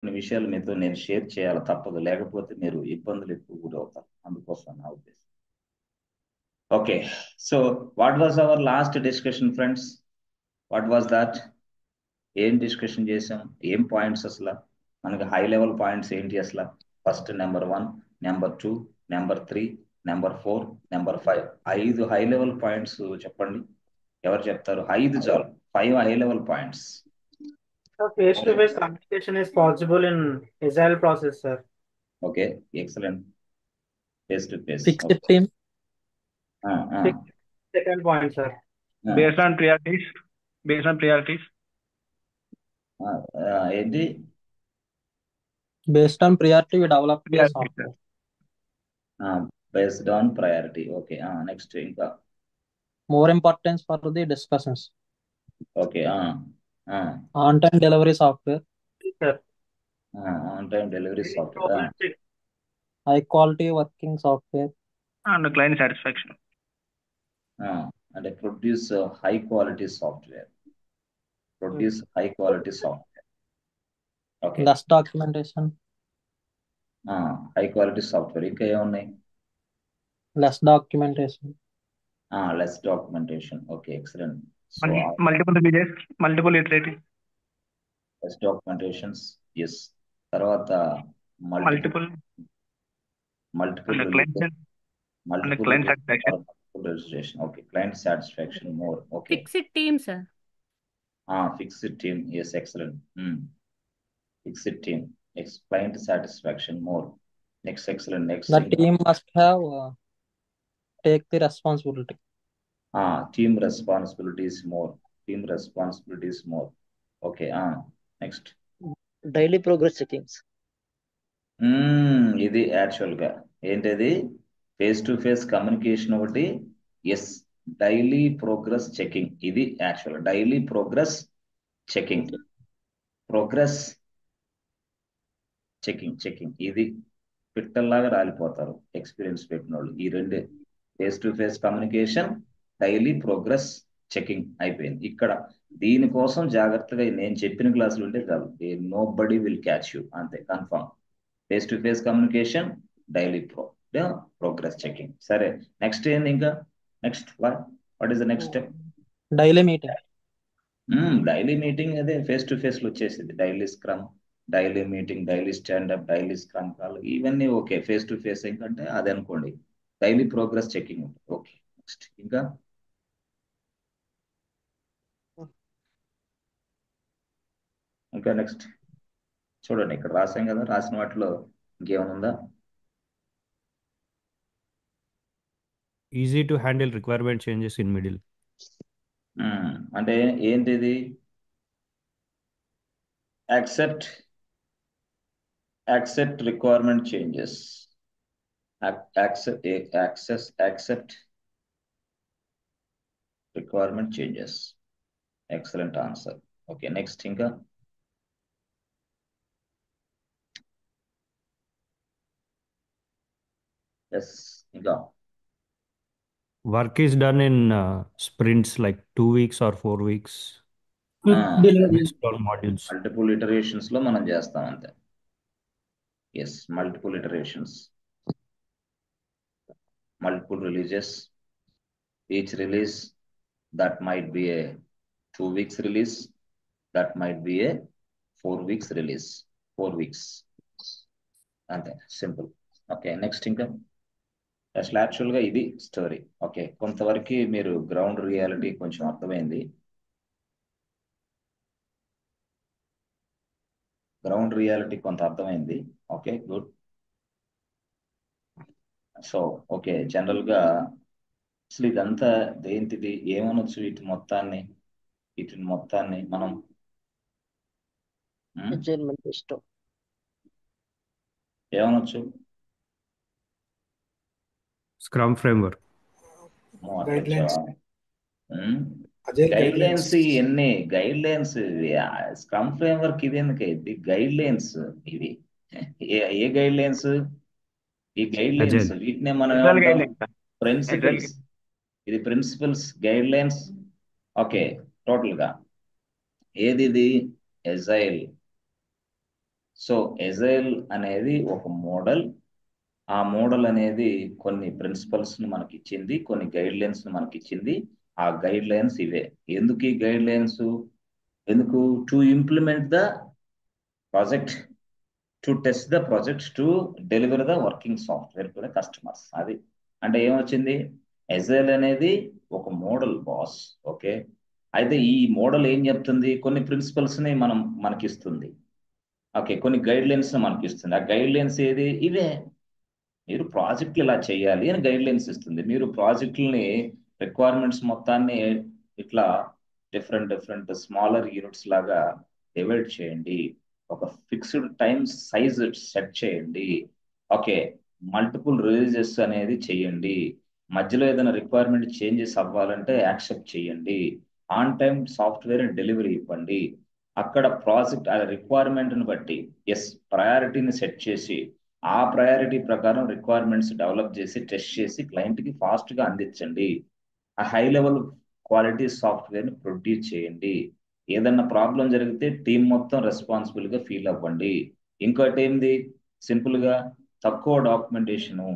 కొన్ని విషయాలు మీతో నేను షేర్ చేయాలి తప్పదు, లేకపోతే మీరు ఇబ్బందులు ఎక్కువ గురవుతారు, అందుకోసం నా ఉద్దేశం. Okay, so what was our last discussion friends? What was that? ఏం డిస్కషన్ చేసాం? ఏం పాయింట్స్ అసలు? మనకి హై లెవెల్ పాయింట్స్ ఏంటి అసలు? First number 1, number 2, number 3, number 4, number 5. 5 high level points చెప్పండి. ఎవరు చెప్తారు? 5 చాలు, 5 high level points. So face-to-face communication is possible in agile process, sir. Okay, excellent. Face to face. Fixed okay. team. Six- Second point, sir. Based on priorities. Based on priorities. ఏంటి? Based on priority, we develop the Priorities, software. Based on priority. Okay, next ఇంకా. More importance for the discussions. Okay, On-time delivery software. Sir. On time delivery software. High quality working software. And client satisfaction. అంటే produce high quality software. Produce high quality software. Okay, Less documentation. High quality software. ఇంకా ఏమున్నాయి? Less documentation. Less documentation. Okay, excellent. So Multiple releases, multiple iterative. Less documentations, yes. తర్వాత Multiple multiple and client satisfaction. registration. Okay, client satisfaction more. Okay, Fixed team, sir. Fixed team. Yes, excellent. Fixed team. Next, client satisfaction more. Next, excellent. Next, The team must have take the responsibility. team responsibilities more. Team responsibilities more. Okay, next. Daily progress checkings. ఇది actual గా ఏంటది? Face to face communication ఒకటి. Yes, daily progress checking. ఇది actual daily progress checking. Progress checking ఇది పిట్టల్లాగా రాలిపోతారు experience పెట్టిన వాళ్ళు. ఈ రెండే, face to face communication, daily progress checking అయిపోయింది. ఇక్కడ దీనికోసం జాగ్రత్తగా నేను చెప్పిన క్లాసులు ఉంటే చాలు, nobody will catch you, అంతే confirm. Face to face communication, daily progress checking. సరే, నెక్స్ట్ ఏంది ఇంకా? Next what is the next step? Daily meeting. Daily meeting అదే ఫేస్ టు ఫేస్ లో వచ్చేసింది. Daily scrum, daily meeting, daily standup, daily scrum call, ఇవన్నీ okay. Face to face ఏంటంటే అది అనుకోండి. డైలీ ప్రోగ్రెస్ చెకింగ్ ఉంటుంది. ఓకే, నెక్స్ట్ ఇంకా. Next చూడండి, ఇక్కడ రాసాం కదా, రాసిన వాటిలో ఇంకేమైనా ఉందా? Easy to handle requirement changes in middle. అంటే ఏంటిది? Accept requirement changes. Accept requirement changes. Excellent answer. Okay, next ఇంకా. ఎస్, ఇంకా. Work is done in sprints like 2 weeks or 4 weeks. Based on modules. Multiple iterations లో మనం చేస్తాం అంతే. Yes, multiple iterations, multiple releases. Each release that might be a 2 weeks release, that might be a 4 weeks release. 4 weeks అంతే, simple. Okay, next ఇంకా. అసలు actual గా ఇది story. Okay, కొంతవరకు మీరు గ్రౌండ్ రియాలిటీ కొంచెం అర్థమైంది. గ్రౌండ్ రియాలిటీ కొంత అర్థమైంది. Okay, good. So okay, general గా అసలు ఇదంతా దేంటిది? ఏమనొచ్చు వీటి మొత్తాన్ని? వీటిని మొత్తాన్ని మనం అజైన్మెంట్ సిస్టమ్. ఏమనొచ్చు? Scrum framework. Guidelines. ఎన్ని గైడ్ లైన్స్? స్క్రమ్ ఫ్రేమ్వర్క్ ఇది ఎందుకైంది? గైడ్ లైన్స్ ఇవి ఏ గైడ్ లైన్స్? ఈ గైడ్ లైన్స్ వీటినే మనం ప్రిన్సిపల్స్. ఇది principles, guidelines. Okay, total గా ఏది ఇది? ఎజైల్ సో ఎజైల్ అనేది ఒక మోడల్. ఆ మోడల్ అనేది కొన్ని ప్రిన్సిపల్స్ ని మనకి ఇచ్చింది, కొన్ని గైడ్ లైన్స్ ని మనకి ఇచ్చింది. ఆ గైడ్ లైన్స్ ఇవే. ఎందుకు ఈ గైడ్ లైన్స్? ఎందుకు? To implement the project, to test the project, to deliver the working software to the customers. అది అంటే ఏమొచ్చింది? ఎజైల్ అనేది ఒక మోడల్ బాస్. ఓకే, అయితే ఈ మోడల్ ఏం చెప్తుంది? కొన్ని ప్రిన్సిపల్స్ ని మనకిస్తుంది. ఓకే, కొన్ని గైడ్ లైన్స్ మనకి ఇస్తుంది. ఆ గైడ్ లైన్స్ ఏది? ఇవే. మీరు ప్రాజెక్టులు ఇలా చేయాలి అని గైడ్ లైన్స్ ఇస్తుంది. మీరు ప్రాజెక్టులని, రిక్వైర్మెంట్స్ మొత్తాన్ని ఇట్లా డిఫరెంట్ స్మాలర్ యూనిట్స్ లాగా డివైడ్ చేయండి. ఒక ఫిక్స్డ్ టైం సైజ్ సెట్ చేయండి. ఓకే, మల్టిపుల్ రిలీజెస్ అనేది చేయండి. మధ్యలో ఏదైనా రిక్వైర్మెంట్ చేంజెస్ అవ్వాలంటే యాక్సెప్ట్ చేయండి. ఆన్ టైం సాఫ్ట్వేర్ డెలివరీ ఇవ్వండి. అక్కడ ప్రాజెక్ట్ ఆ రిక్వైర్మెంట్ని బట్టి ప్రయారిటీని సెట్ చేసి ఆ ప్రయారిటీ ప్రకారం రిక్వైర్మెంట్స్ డెవలప్ చేసి టెస్ట్ చేసి క్లయింట్కి ఫాస్ట్గా అందించండి. ఆ హై లెవెల్ క్వాలిటీ సాఫ్ట్వేర్ని ప్రొడ్యూస్ చేయండి. ఏదన్నా ప్రాబ్లం జరిగితే టీం మొత్తం రెస్పాన్సిబుల్గా ఫీల్ అవ్వండి. ఇంకోటి ఏంది? సింపుల్గా తక్కువ documentation,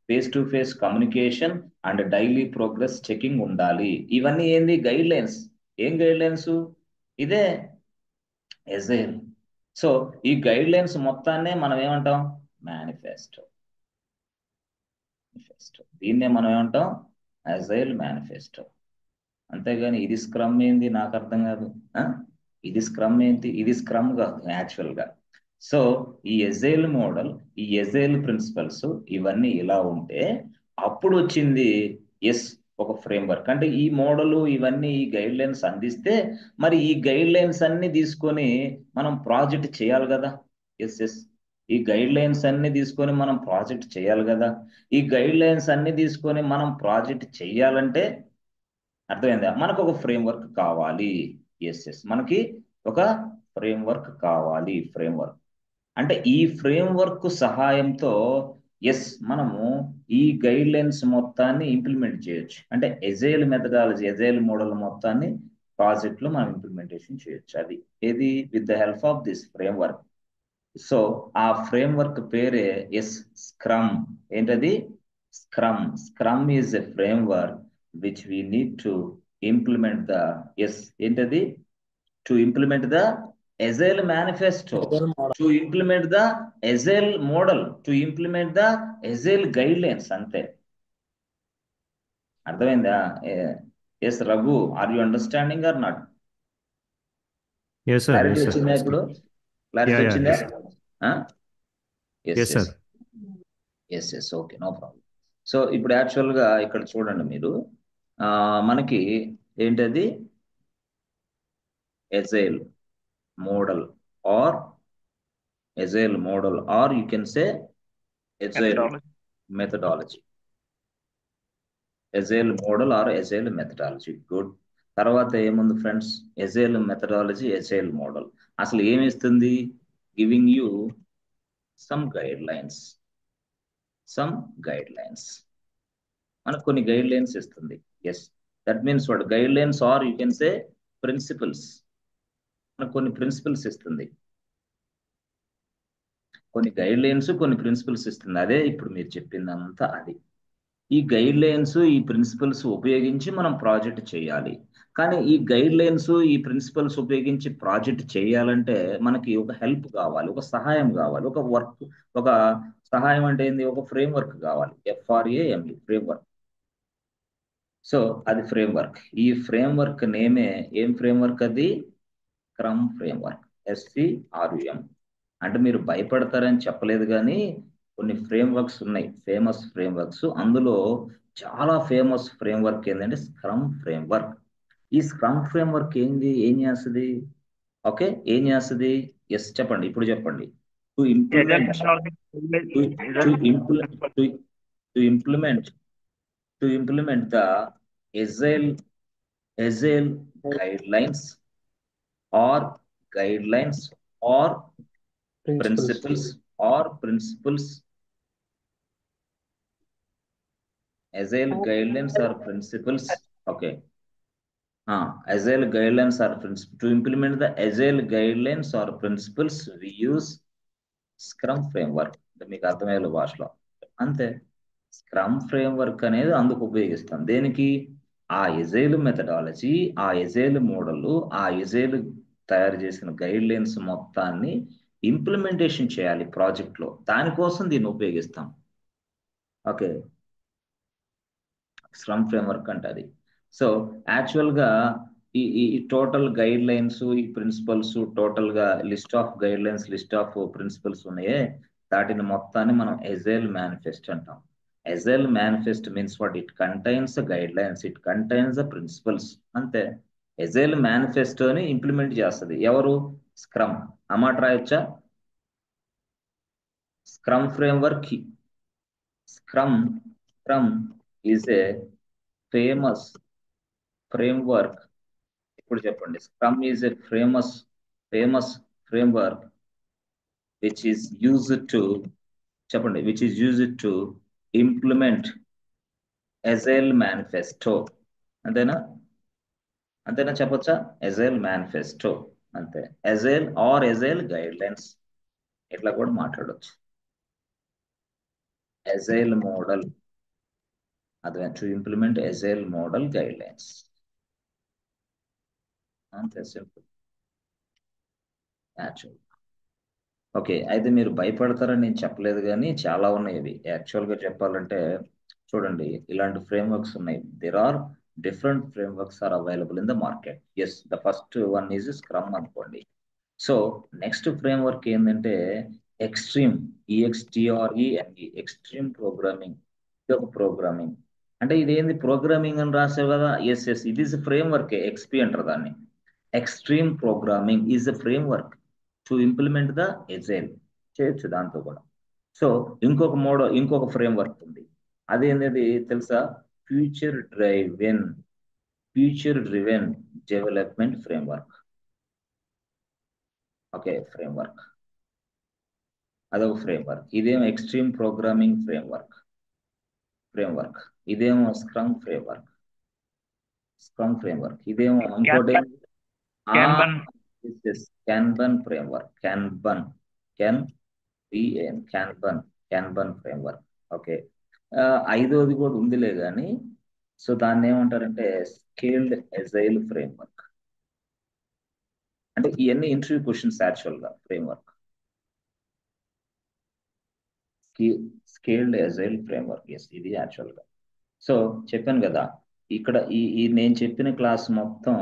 face to face communication and daily progress checking ఉండాలి. ఇవన్నీ ఏంది? Guide lines. ఏం గైడ్ లైన్స్? ఇదే ఎజైల్. సో ఈ గైడ్ లైన్స్ మొత్తాన్నే మనం ఏమంటాం? మేనిఫెస్టో. దీన్నే మనం ఏమంటాం? Agile manifesto. అంతేగాని ఇది స్క్రమ్ ఏంది నాకు అర్థం కాదు. ఇది స్క్రమ్ ఏంటి? ఇది స్క్రమ్ కాదు యాక్చువల్గా. సో ఈ ఎజైల్ మోడల్, ఈ ఎజైల్ ప్రిన్సిపల్స్ ఇవన్నీ ఇలా ఉంటే అప్పుడు వచ్చింది ఒక ఫ్రేమ్వర్క్. అంటే ఈ మోడల్ ఇవన్నీ ఈ గైడ్ లైన్స్ అందిస్తే మరి ఈ గైడ్ లైన్స్ అన్ని తీసుకొని మనం ప్రాజెక్ట్ చేయాలి కదా. ఈ గైడ్ లైన్స్ అన్ని తీసుకొని మనం ప్రాజెక్ట్ చేయాలి కదా. ఈ గైడ్ లైన్స్ అన్ని తీసుకొని మనం ప్రాజెక్ట్ చేయాలంటే అర్థమైందా? మనకు ఒక ఫ్రేమ్వర్క్ కావాలి. మనకి ఒక ఫ్రేమ్వర్క్ కావాలి. ఫ్రేమ్వర్క్ అంటే ఈ ఫ్రేమ్వర్క్ సహాయంతో మనము ఈ గైడ్ లైన్స్ మొత్తాన్ని ఇంప్లిమెంట్ చేయొచ్చు. అంటే ఎజైల్ మెథడాలజీ, ఎజైల్ మోడల్ మొత్తాన్ని ప్రాజెక్ట్ లో మనం ఇంప్లిమెంటేషన్ చేయొచ్చు. అది ఏది? With the help of this framework. So ఆ ఫ్రేమ్వర్క్ పేరే స్క్రమ్. ఏంటది? Scrum. Scrum is a framework which we need to implement the ఏంటది? To implement the Agile manifesto, to implement the Agile model, to implement the Agile guidelines. అంతే. అర్థమైందా? Raghu, are you understanding or not? Yes, sir. Clarity Yes, sir. వచ్చిందా ఇప్పుడు? Clarity Yeah, వచ్చిందా? Yes, sir. Okay, no problem. So ఇప్పుడు యాక్చువల్గా ఇక్కడ చూడండి మీరు, మనకి ఏంటది? Agile model or you can say Agile methodology. Agile model or Agile methodology. Good. తర్వాత ఏముంది friends? Agile methodology, Agile model అసలు ఏమిస్తుంది? Giving you some guidelines. మనకు కొన్ని గైడ్ లైన్స్ ఇస్తుంది. That means what? Guidelines are you can say principles. మనకు కొన్ని principles ఇస్తుంది, కొన్ని గైడ్ లైన్స్, కొన్ని ప్రిన్సిపల్స్ ఇస్తుంది. అదే ఇప్పుడు మీరు చెప్పిందంతా అది. ఈ గైడ్ లైన్స్, ఈ ప్రిన్సిపల్స్ ఉపయోగించి మనం ప్రాజెక్ట్ చేయాలి. కానీ ఈ గైడ్ లైన్స్, ఈ ప్రిన్సిపల్స్ ఉపయోగించి ప్రాజెక్ట్ చేయాలంటే మనకి ఒక హెల్ప్ కావాలి, ఒక సహాయం కావాలి, ఒక వర్క్. ఒక సహాయం అంటే ఏంది? ఒక ఫ్రేమ్వర్క్ కావాలి. FRAME framework. సో అది ఫ్రేమ్వర్క్. ఈ ఫ్రేమ్వర్క్ నేమే ఏం ఫ్రేమ్వర్క్? అది స్క్రమ్ ఫ్రేమ్వర్క్. SCRUM. అంటే మీరు భయపడతారని చెప్పలేదు, కానీ కొన్ని ఫ్రేమ్వర్క్స్ ఉన్నాయి, ఫేమస్ ఫ్రేమ్వర్క్స్. అందులో చాలా ఫేమస్ ఫ్రేమ్వర్క్ ఏంటంటే స్క్రమ్ ఫ్రేమ్వర్క్. ఈ స్క్రమ్ ఫ్రేమ్వర్క్ ఏం చేస్తుంది? ఓకే, ఏం చేస్తుంది? చెప్పండి, ఇప్పుడు చెప్పండి. To implement the Agile guidelines or principles Agile guidelines or principles. Okay. Agile guidelines or principles. To implement the Agile guidelines or principles, we use scrum framework అంటే మీకు అర్థమయ్యే భాషలో అంతే. స్క్రమ్ ఫ్రేమ్వర్క్ అనేది అందుకు ఉపయోగిస్తాం. దేనికి? ఆ ఎజైల్ మెథడాలజీ, ఆ ఎజైల్ మోడల్, ఆ ఎజైల్ తయారు చేసిన గైడ్ లైన్స్ మొత్తాన్ని ఇంప్లిమెంటేషన్ చేయాలి ప్రాజెక్ట్ లో. దానికోసం దీన్ని ఉపయోగిస్తాం. ఓకే, స్క్రమ్ ఫ్రేమ్వర్క్ అంటే అది. సో యాక్చువల్ గా ఈ టోటల్ గైడ్ లైన్స్, ఈ ప్రిన్సిపల్స్, టోటల్ గా list of guidelines, list of principles ఉన్నాయే, వాటిని మొత్తాన్ని మనం ఎజైల్ మేనిఫెస్ట్ అంటాం. Agile manifest means what? It contains guidelines, it contains the principles, అంతే. ఎజైల్ మేనిఫెస్టోని ఇంప్లిమెంట్ చేస్తుంది ఎవరు? స్క్రమ్. అమాట రాయొచ్చా? Scrum framework. Scrum is a famous framework. ఇప్పుడు చెప్పండి, scrum is a famous framework which is used to, చెప్పండి, which is used to implement agile manifesto. అంతేనా? అంతేనా చెప్పొచ్చా? ఎజైల్ మేనిఫెస్టో అంతే. Agile or agile guidelines ఇట్లా కూడా మాట్లాడవచ్చు. ఎజైల్ మోడల్, అదే to implement agile model guidelines, అంతే సింపుల్. యాక్చువల్ ఓకే, అయితే మీరు భయపడతారని నేను చెప్పలేదు, కానీ చాలా ఉన్నాయి ఇవి. యాక్చువల్గా చెప్పాలంటే చూడండి, ఇలాంటి ఫ్రేమ్వర్క్స్ ఉన్నాయి. There are different frameworks are available in the market. Yes, the first one is scrum అనుకోండి. సో నెక్స్ట్ ఫ్రేమ్వర్క్ ఏంటంటే ఎక్స్ట్రీమ్, EXTREME, ఎక్స్ట్రీమ్ ప్రోగ్రామింగ్. ఇది ఒక ప్రోగ్రామింగ్. అంటే ఇదేంది ప్రోగ్రామింగ్ అని రాసావు కదా? ఎస్ ఎస్, ఇది ఇస్ ఫ్రేమ్వర్క్, XP అంటారు దాన్ని. Extreme programming is a framework to implement the agile. చేయొచ్చు దాంతో కూడా. సో ఇంకొక ఫ్రేమ్వర్క్ ఉంది. అదేంటది తెలుసా? Future driven development framework. Okay, framework, అదొక ఫ్రేమ్వర్క్. ఇదేమో ఎక్స్ట్రీమ్ ప్రోగ్రామింగ్ ఫ్రేమ్వర్క్. ఇదేమో స్క్రమ్ ఫ్రేమ్వర్క్. ఇదేమో ఇంకోటి Kanban. క్యాన్బన్ ఫ్రేమ్వర్క్. క్యాన్బన్ ఫ్రేమ్వర్క్. ఓకే, ఐదోది కూడా ఉందిలే కానీ. సో దాన్ని ఏమంటారంటే స్కేల్డ్ ఎజైల్ ఫ్రేమ్వర్క్. అంటే ఇవన్నీ ఇంటర్వ్యూ క్వశ్చన్స్ యాక్చువల్ గా. Framework, scaled agile framework, yes, ఇది యాక్చువల్ గా. సో చెప్పాను కదా, ఇక్కడ ఈ నేను చెప్పిన క్లాస్ మొత్తం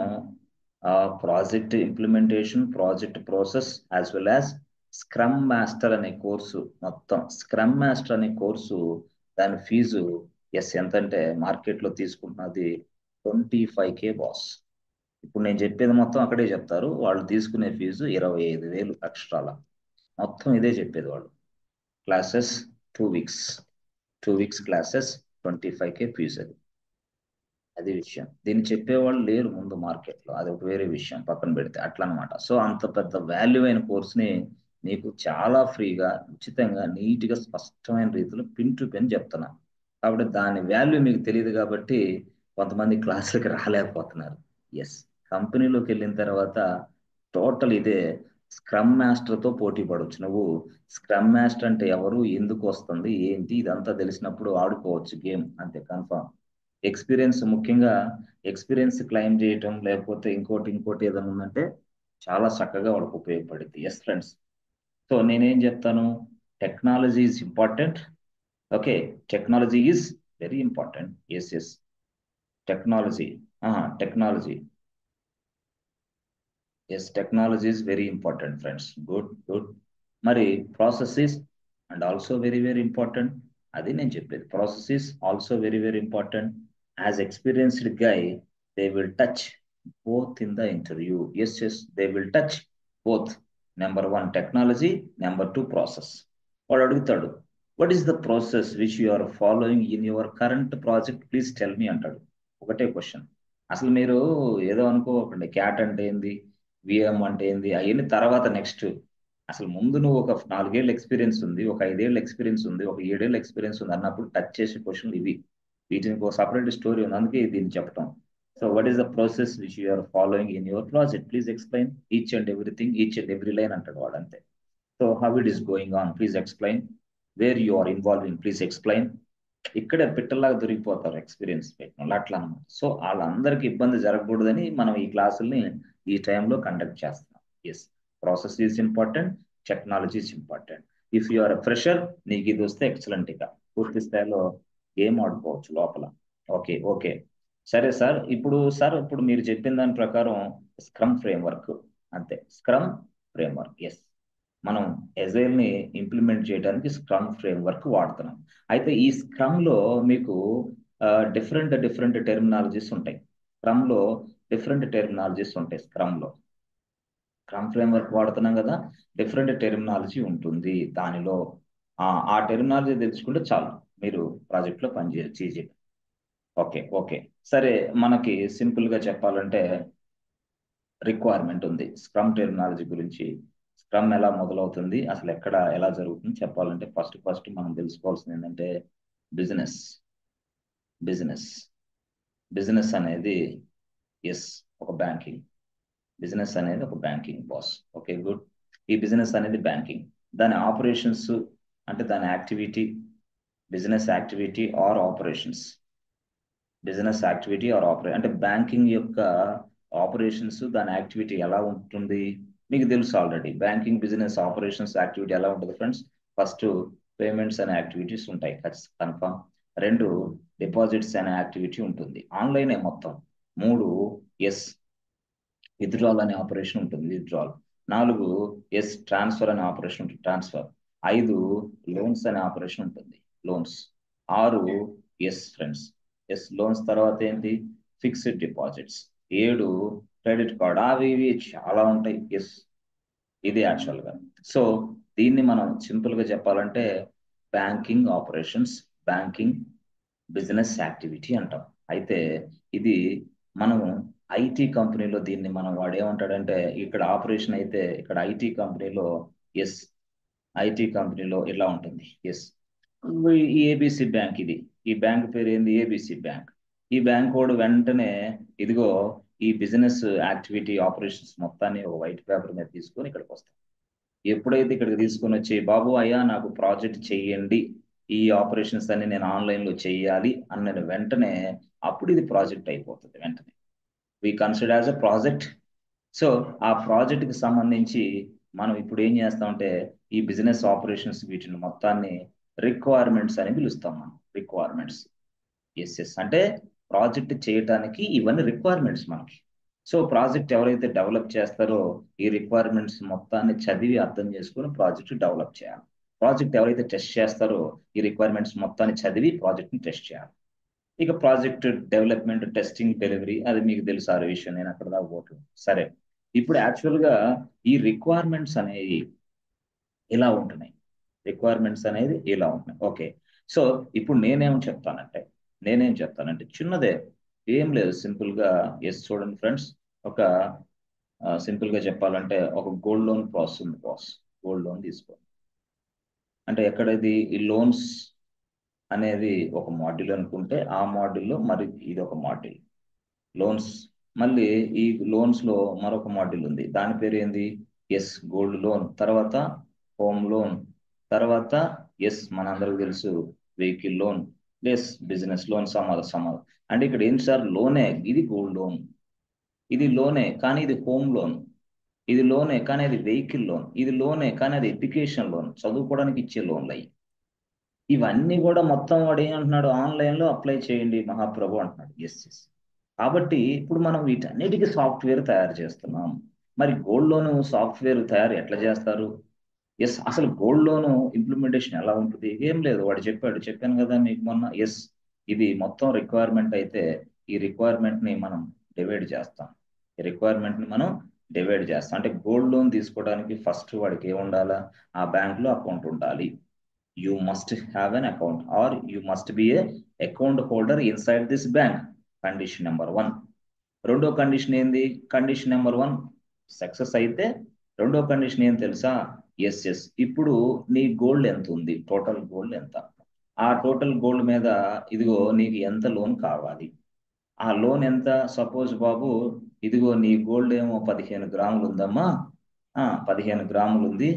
project implementation, project process, as well as scrum master అనే కోర్సు మొత్తం. స్క్రమ్ మాస్టర్ అనే కోర్సు దాని ఫీజు ఎంతంటే మార్కెట్లో తీసుకుంటున్నది 25K బాస్. ఇప్పుడు నేను చెప్పేది మొత్తం అక్కడే చెప్తారు. వాళ్ళు తీసుకునే ఫీజు 25,000 ఎక్స్ట్రాల. మొత్తం ఇదే చెప్పేది వాళ్ళు. Classes 2 weeks classes, 25K fee. అది విషయం. దీన్ని చెప్పేవాళ్ళు లేరు ముందు మార్కెట్లో, అది ఒక వేరే విషయం పక్కన పెడితే. అట్లా అనమాట. సో అంత పెద్ద వాల్యూ అయిన కోర్స్ని మీకు చాలా ఫ్రీగా, ఉచితంగా, నీట్గా, స్పష్టమైన రీతిలో పిన్ టు పిన్ చెప్తున్నా. కాబట్టి దాని వాల్యూ మీకు తెలియదు కాబట్టి కొంతమంది క్లాసులకి రాలేకపోతున్నారు. ఎస్, కంపెనీలోకి వెళ్ళిన తర్వాత టోటల్ ఇదే. స్క్రమ్ మాస్టర్తో పోటీ పడవచ్చు నువ్వు. స్క్రమ్ మాస్టర్ అంటే ఎవరు, ఎందుకు వస్తుంది, ఏంటి, ఇదంతా తెలిసినప్పుడు ఆడుకోవచ్చు గేమ్, అంతే, కన్ఫర్మ్. ఎక్స్పీరియన్స్, ముఖ్యంగా ఎక్స్పీరియన్స్ క్లైమ్ చేయటం, లేకపోతే ఇంకోటి ఏదైనా ఉందంటే చాలా చక్కగా వాళ్ళకి ఉపయోగపడుద్ది. ఎస్ ఫ్రెండ్స్, సో నేనేం చెప్తాను, technology is important. Okay, technology is very important. Yes, technology is very important friends. Good. మరి process is and also very very important. అది నేను చెప్పేది. Process is also very very important. As experienced guy, they will touch both in the interview. Yes, they will touch both. Number 1 technology, number 2 process. వాడు అడుగుతాడు, what is the process which you are following in your current project, please tell me అంటాడు. ఒకటే question. అసలు మీరు ఏదో అనుకోకండి, cat అంటే ఏంది, విఎం అంటే ఏంది, అవన్నీ తర్వాత నెక్స్ట్. అసలు ముందు నువ్వు ఒక 4 ఏళ్ళ ఎక్స్పీరియన్స్ ఉంది, ఒక 5 ఏళ్ళ ఎక్స్పీరియన్స్ ఉంది, ఒక 7 ఏళ్ళ ఎక్స్పీరియన్స్ ఉంది అన్నప్పుడు టచ్ చేసే క్వశ్చన్లు ఇవి. వీటికి ఒక సపరేట్ స్టోరీ ఉంది, అందుకే దీన్ని చెప్పటం. So what is the process which you are following in your project? Please explain each and everything, each and every line అంటాడు వాడు, అంతే. So how it is going on, please explain. Where you are involving, please explain. ఇక్కడే పిట్టల్లాగా దొరికిపోతారు experience పెట్టిన వాళ్ళు అట్లా అనమాట. So వాళ్ళందరికీ ఇబ్బంది జరగకూడదని మనం ఈ క్లాసుల్ని ఈ టైంలో కండక్ట్ చేస్తున్నాం. Yes, process is important, technology is important. If you are fresher, నీకు ఇది వస్తే ఎక్సలెంట్, ఇక పూర్తి స్థాయిలో గేమ్ ఆడుకోవచ్చు లోపల. ఓకే ఓకే, సరే సార్. ఇప్పుడు మీరు చెప్పిన దాని ప్రకారం స్క్రమ్ ఫ్రేమ్వర్క్, అంతే, స్క్రమ్ ఫ్రేమ్వర్క్. ఎస్, మనం ఎజైల్ ని ఇంప్లిమెంట్ చేయడానికి స్క్రమ్ ఫ్రేమ్వర్క్ వాడుతున్నాం. అయితే ఈ స్క్రమ్ లో మీకు డిఫరెంట్ టెర్మినాలజీస్ ఉంటాయి. స్క్రమ్ లో డిఫరెంట్ టెర్మినాలజీస్ ఉంటాయి. స్క్రమ్ ఫ్రేమ్వర్క్ వాడుతున్నాం కదా, డిఫరెంట్ టెర్మినాలజీ ఉంటుంది దానిలో. ఆ టెర్మినాలజీ తెలుసుకుంటే చాలు, మీరు ప్రాజెక్ట్ లో పనిచేయచ్చు. ఓకే ఓకే, సరే. మనకి సింపుల్ గా చెప్పాలంటే రిక్వైర్మెంట్ ఉంది స్క్రమ్ టెర్మినాలజీ గురించి. స్క్రమ్ ఎలా మొదలవుతుంది, అసలు ఎలా జరుగుతుంది చెప్పాలంటే ఫస్ట్ మనం తెలుసుకోవాల్సింది ఏంటంటే బిజినెస్. బిజినెస్ అనేది ఒక బ్యాంకింగ్. బిజినెస్ అనేది ఒక బ్యాంకింగ్ బాస్. Okay good. ఈ బిజినెస్ అనేది బ్యాంకింగ్, దాని ఆపరేషన్స్ అంటే దాని activity, business activity are operations. Business activity are అంటే బ్యాంకింగ్ యొక్క ఆపరేషన్స్, దాని యాక్టివిటీ ఎలా ఉంటుంది మీకు తెలుసు already. Banking business operations activity ఎలా ఉంటుంది ఫ్రెండ్స్? ఫస్ట్ పేమెంట్స్ అనే యాక్టివిటీస్ ఉంటాయి, కన్ఫర్మ్. 2 డిపాజిట్స్ అనే యాక్టివిటీ ఉంటుంది, ఆన్లైనే మొత్తం. 3 విత్డ్రాల్ అనే ఆపరేషన్ ఉంటుంది, విత్డ్రాల్. 4 ట్రాన్స్ఫర్ అనే ఆపరేషన్ ఉంటుంది, ట్రాన్స్ఫర్. 5 లోన్స్ అనే ఆపరేషన్ ఉంటుంది, లోన్స్. 6 ఫ్రెండ్స్ లోన్స్ తర్వాత ఏంటి? Fixed deposits. 7 credit card. అవి ఇవి చాలా ఉంటాయి. ఇది యాక్చువల్ గా. సో దీన్ని మనం సింపుల్ గా చెప్పాలంటే banking operations, banking business activity అంటాం. అయితే ఇది మనం ఐటీ కంపెనీలో దీన్ని వాడు ఏమంటాడంటే, ఇక్కడ ఆపరేషన్ అయితే ఇక్కడ ఐటీ కంపెనీలో ఇలా ఉంటుంది. ఈ ఏబిసి బ్యాంక్, ఈ బ్యాంక్ పేరు ఏంది? ABC bank. ఈ బ్యాంక్ వాడు వెంటనే ఇదిగో ఈ బిజినెస్ యాక్టివిటీ ఆపరేషన్స్ మొత్తాన్ని ఒక వైట్ పేపర్ మీద తీసుకొని ఇక్కడికి వస్తాం. ఎప్పుడైతే ఇక్కడికి తీసుకొని వచ్చి, బాబు అయ్యా నాకు ప్రాజెక్ట్ చెయ్యండి, ఈ ఆపరేషన్స్ అన్ని నేను ఆన్లైన్ లో చెయ్యాలి అన్న వెంటనే అప్పుడు ఇది ప్రాజెక్ట్ అయిపోతుంది వెంటనే. We consider as a project. So ఆ ప్రాజెక్ట్ కి సంబంధించి మనం ఇప్పుడు ఏం చేస్తామంటే ఈ బిజినెస్ ఆపరేషన్స్ వీటిని మొత్తాన్ని రిక్వైర్మెంట్స్ అని పిలుస్తాం మనం. రిక్వైర్మెంట్స్ అంటే ప్రాజెక్ట్ చేయడానికి ఇవన్నీ రిక్వైర్మెంట్స్ మనకి. సో ప్రాజెక్ట్ ఎవరైతే డెవలప్ చేస్తారో ఈ రిక్వైర్మెంట్స్ మొత్తాన్ని చదివి అర్థం చేసుకుని ప్రాజెక్ట్ డెవలప్ చేయాలి. ప్రాజెక్ట్ ఎవరైతే టెస్ట్ చేస్తారో ఈ రిక్వైర్మెంట్స్ మొత్తాన్ని చదివి ప్రాజెక్ట్ ని టెస్ట్ చేయాలి. ఇక ప్రాజెక్ట్ డెవలప్మెంట్, టెస్టింగ్, డెలివరీ అది మీకు తెలుసు ఆ విషయం, నేను అక్కడ దాకా పోవట్లేదు. సరే, ఇప్పుడు యాక్చువల్ గా ఈ రిక్వైర్మెంట్స్ అనేవి ఇలా ఉంటున్నాయి. ఓకే, సో ఇప్పుడు నేనేం చెప్తానంటే చిన్నదే, ఏం లేదు, సింపుల్ గా చూడండి ఫ్రెండ్స్. ఒక సింపుల్ గా చెప్పాలంటే ఒక గోల్డ్ లోన్ ప్రాసెస్ ఉంది బాస్. గోల్డ్ లోన్ తీసుకోండి అంటే ఎక్కడది? ఈ లోన్స్ అనేది ఒక మాడ్యూల్ అనుకుంటే ఆ మాడ్యూల్లో మరి ఇది ఒక మాడ్యూల్ లోన్స్. మళ్ళీ ఈ లోన్స్ లో మరొక మాడ్యూల్ ఉంది, దాని పేరు ఏంది? Gold loan. తర్వాత హోమ్ లోన్. తర్వాత మనందరికి తెలుసు వెహికల్ లోన్. Business loan. సమాధానం అంటే ఇక్కడ ఏంటి సార్? లోనే, ఇది గోల్డ్ లోన్, ఇది లోనే కానీ ఇది హోమ్ లోన్, ఇది లోనే కానీ అది వెహికల్ లోన్, ఇది లోనే కానీ అది ఎడ్యుకేషన్ లోన్, చదువుకోవడానికి ఇచ్చే లోన్లు అయ్యి. ఇవన్నీ కూడా మొత్తం వాడు ఏమంటున్నాడు? ఆన్లైన్ లో అప్లై చేయండి మహాప్రభు అంటున్నాడు. కాబట్టి ఇప్పుడు మనం వీటన్నిటికీ సాఫ్ట్వేర్ తయారు చేస్తున్నాం. మరి గోల్డ్ లోన్ సాఫ్ట్వేర్ తయారు ఎట్లా చేస్తారు? అసలు గోల్డ్ లోన్ ఇంప్లిమెంటేషన్ ఎలా ఉంటుంది? ఏం లేదు, వాడు చెప్పాను కదా మీకు మొన్న. ఇది మొత్తం రిక్వైర్మెంట్ అయితే ఈ రిక్వైర్మెంట్ ని మనం డివైడ్ చేస్తాం. అంటే గోల్డ్ లోన్ తీసుకోవడానికి ఫస్ట్ వాడికి ఏముండాలా? ఆ బ్యాంక్ లో అకౌంట్ ఉండాలి. You must have an account or you must be a account holder inside this bank. Condition number 1. రెండో కండిషన్ ఏంది? కండిషన్ నెంబర్ 1 సక్సెస్ అయితే రెండో కండిషన్ ఏం తెలుసా? ఇప్పుడు నీ గోల్డ్ ఎంత ఉంది? టోటల్ గోల్డ్ ఎంత? ఆ టోటల్ గోల్డ్ మీద ఇదిగో నీకు ఎంత లోన్ కావాలి? ఆ లోన్ ఎంత? సపోజ్ బాబు ఇదిగో నీ గోల్డ్ ఏమో 15 గ్రాములు ఉందమ్మా, 15 గ్రాములు ఉంది,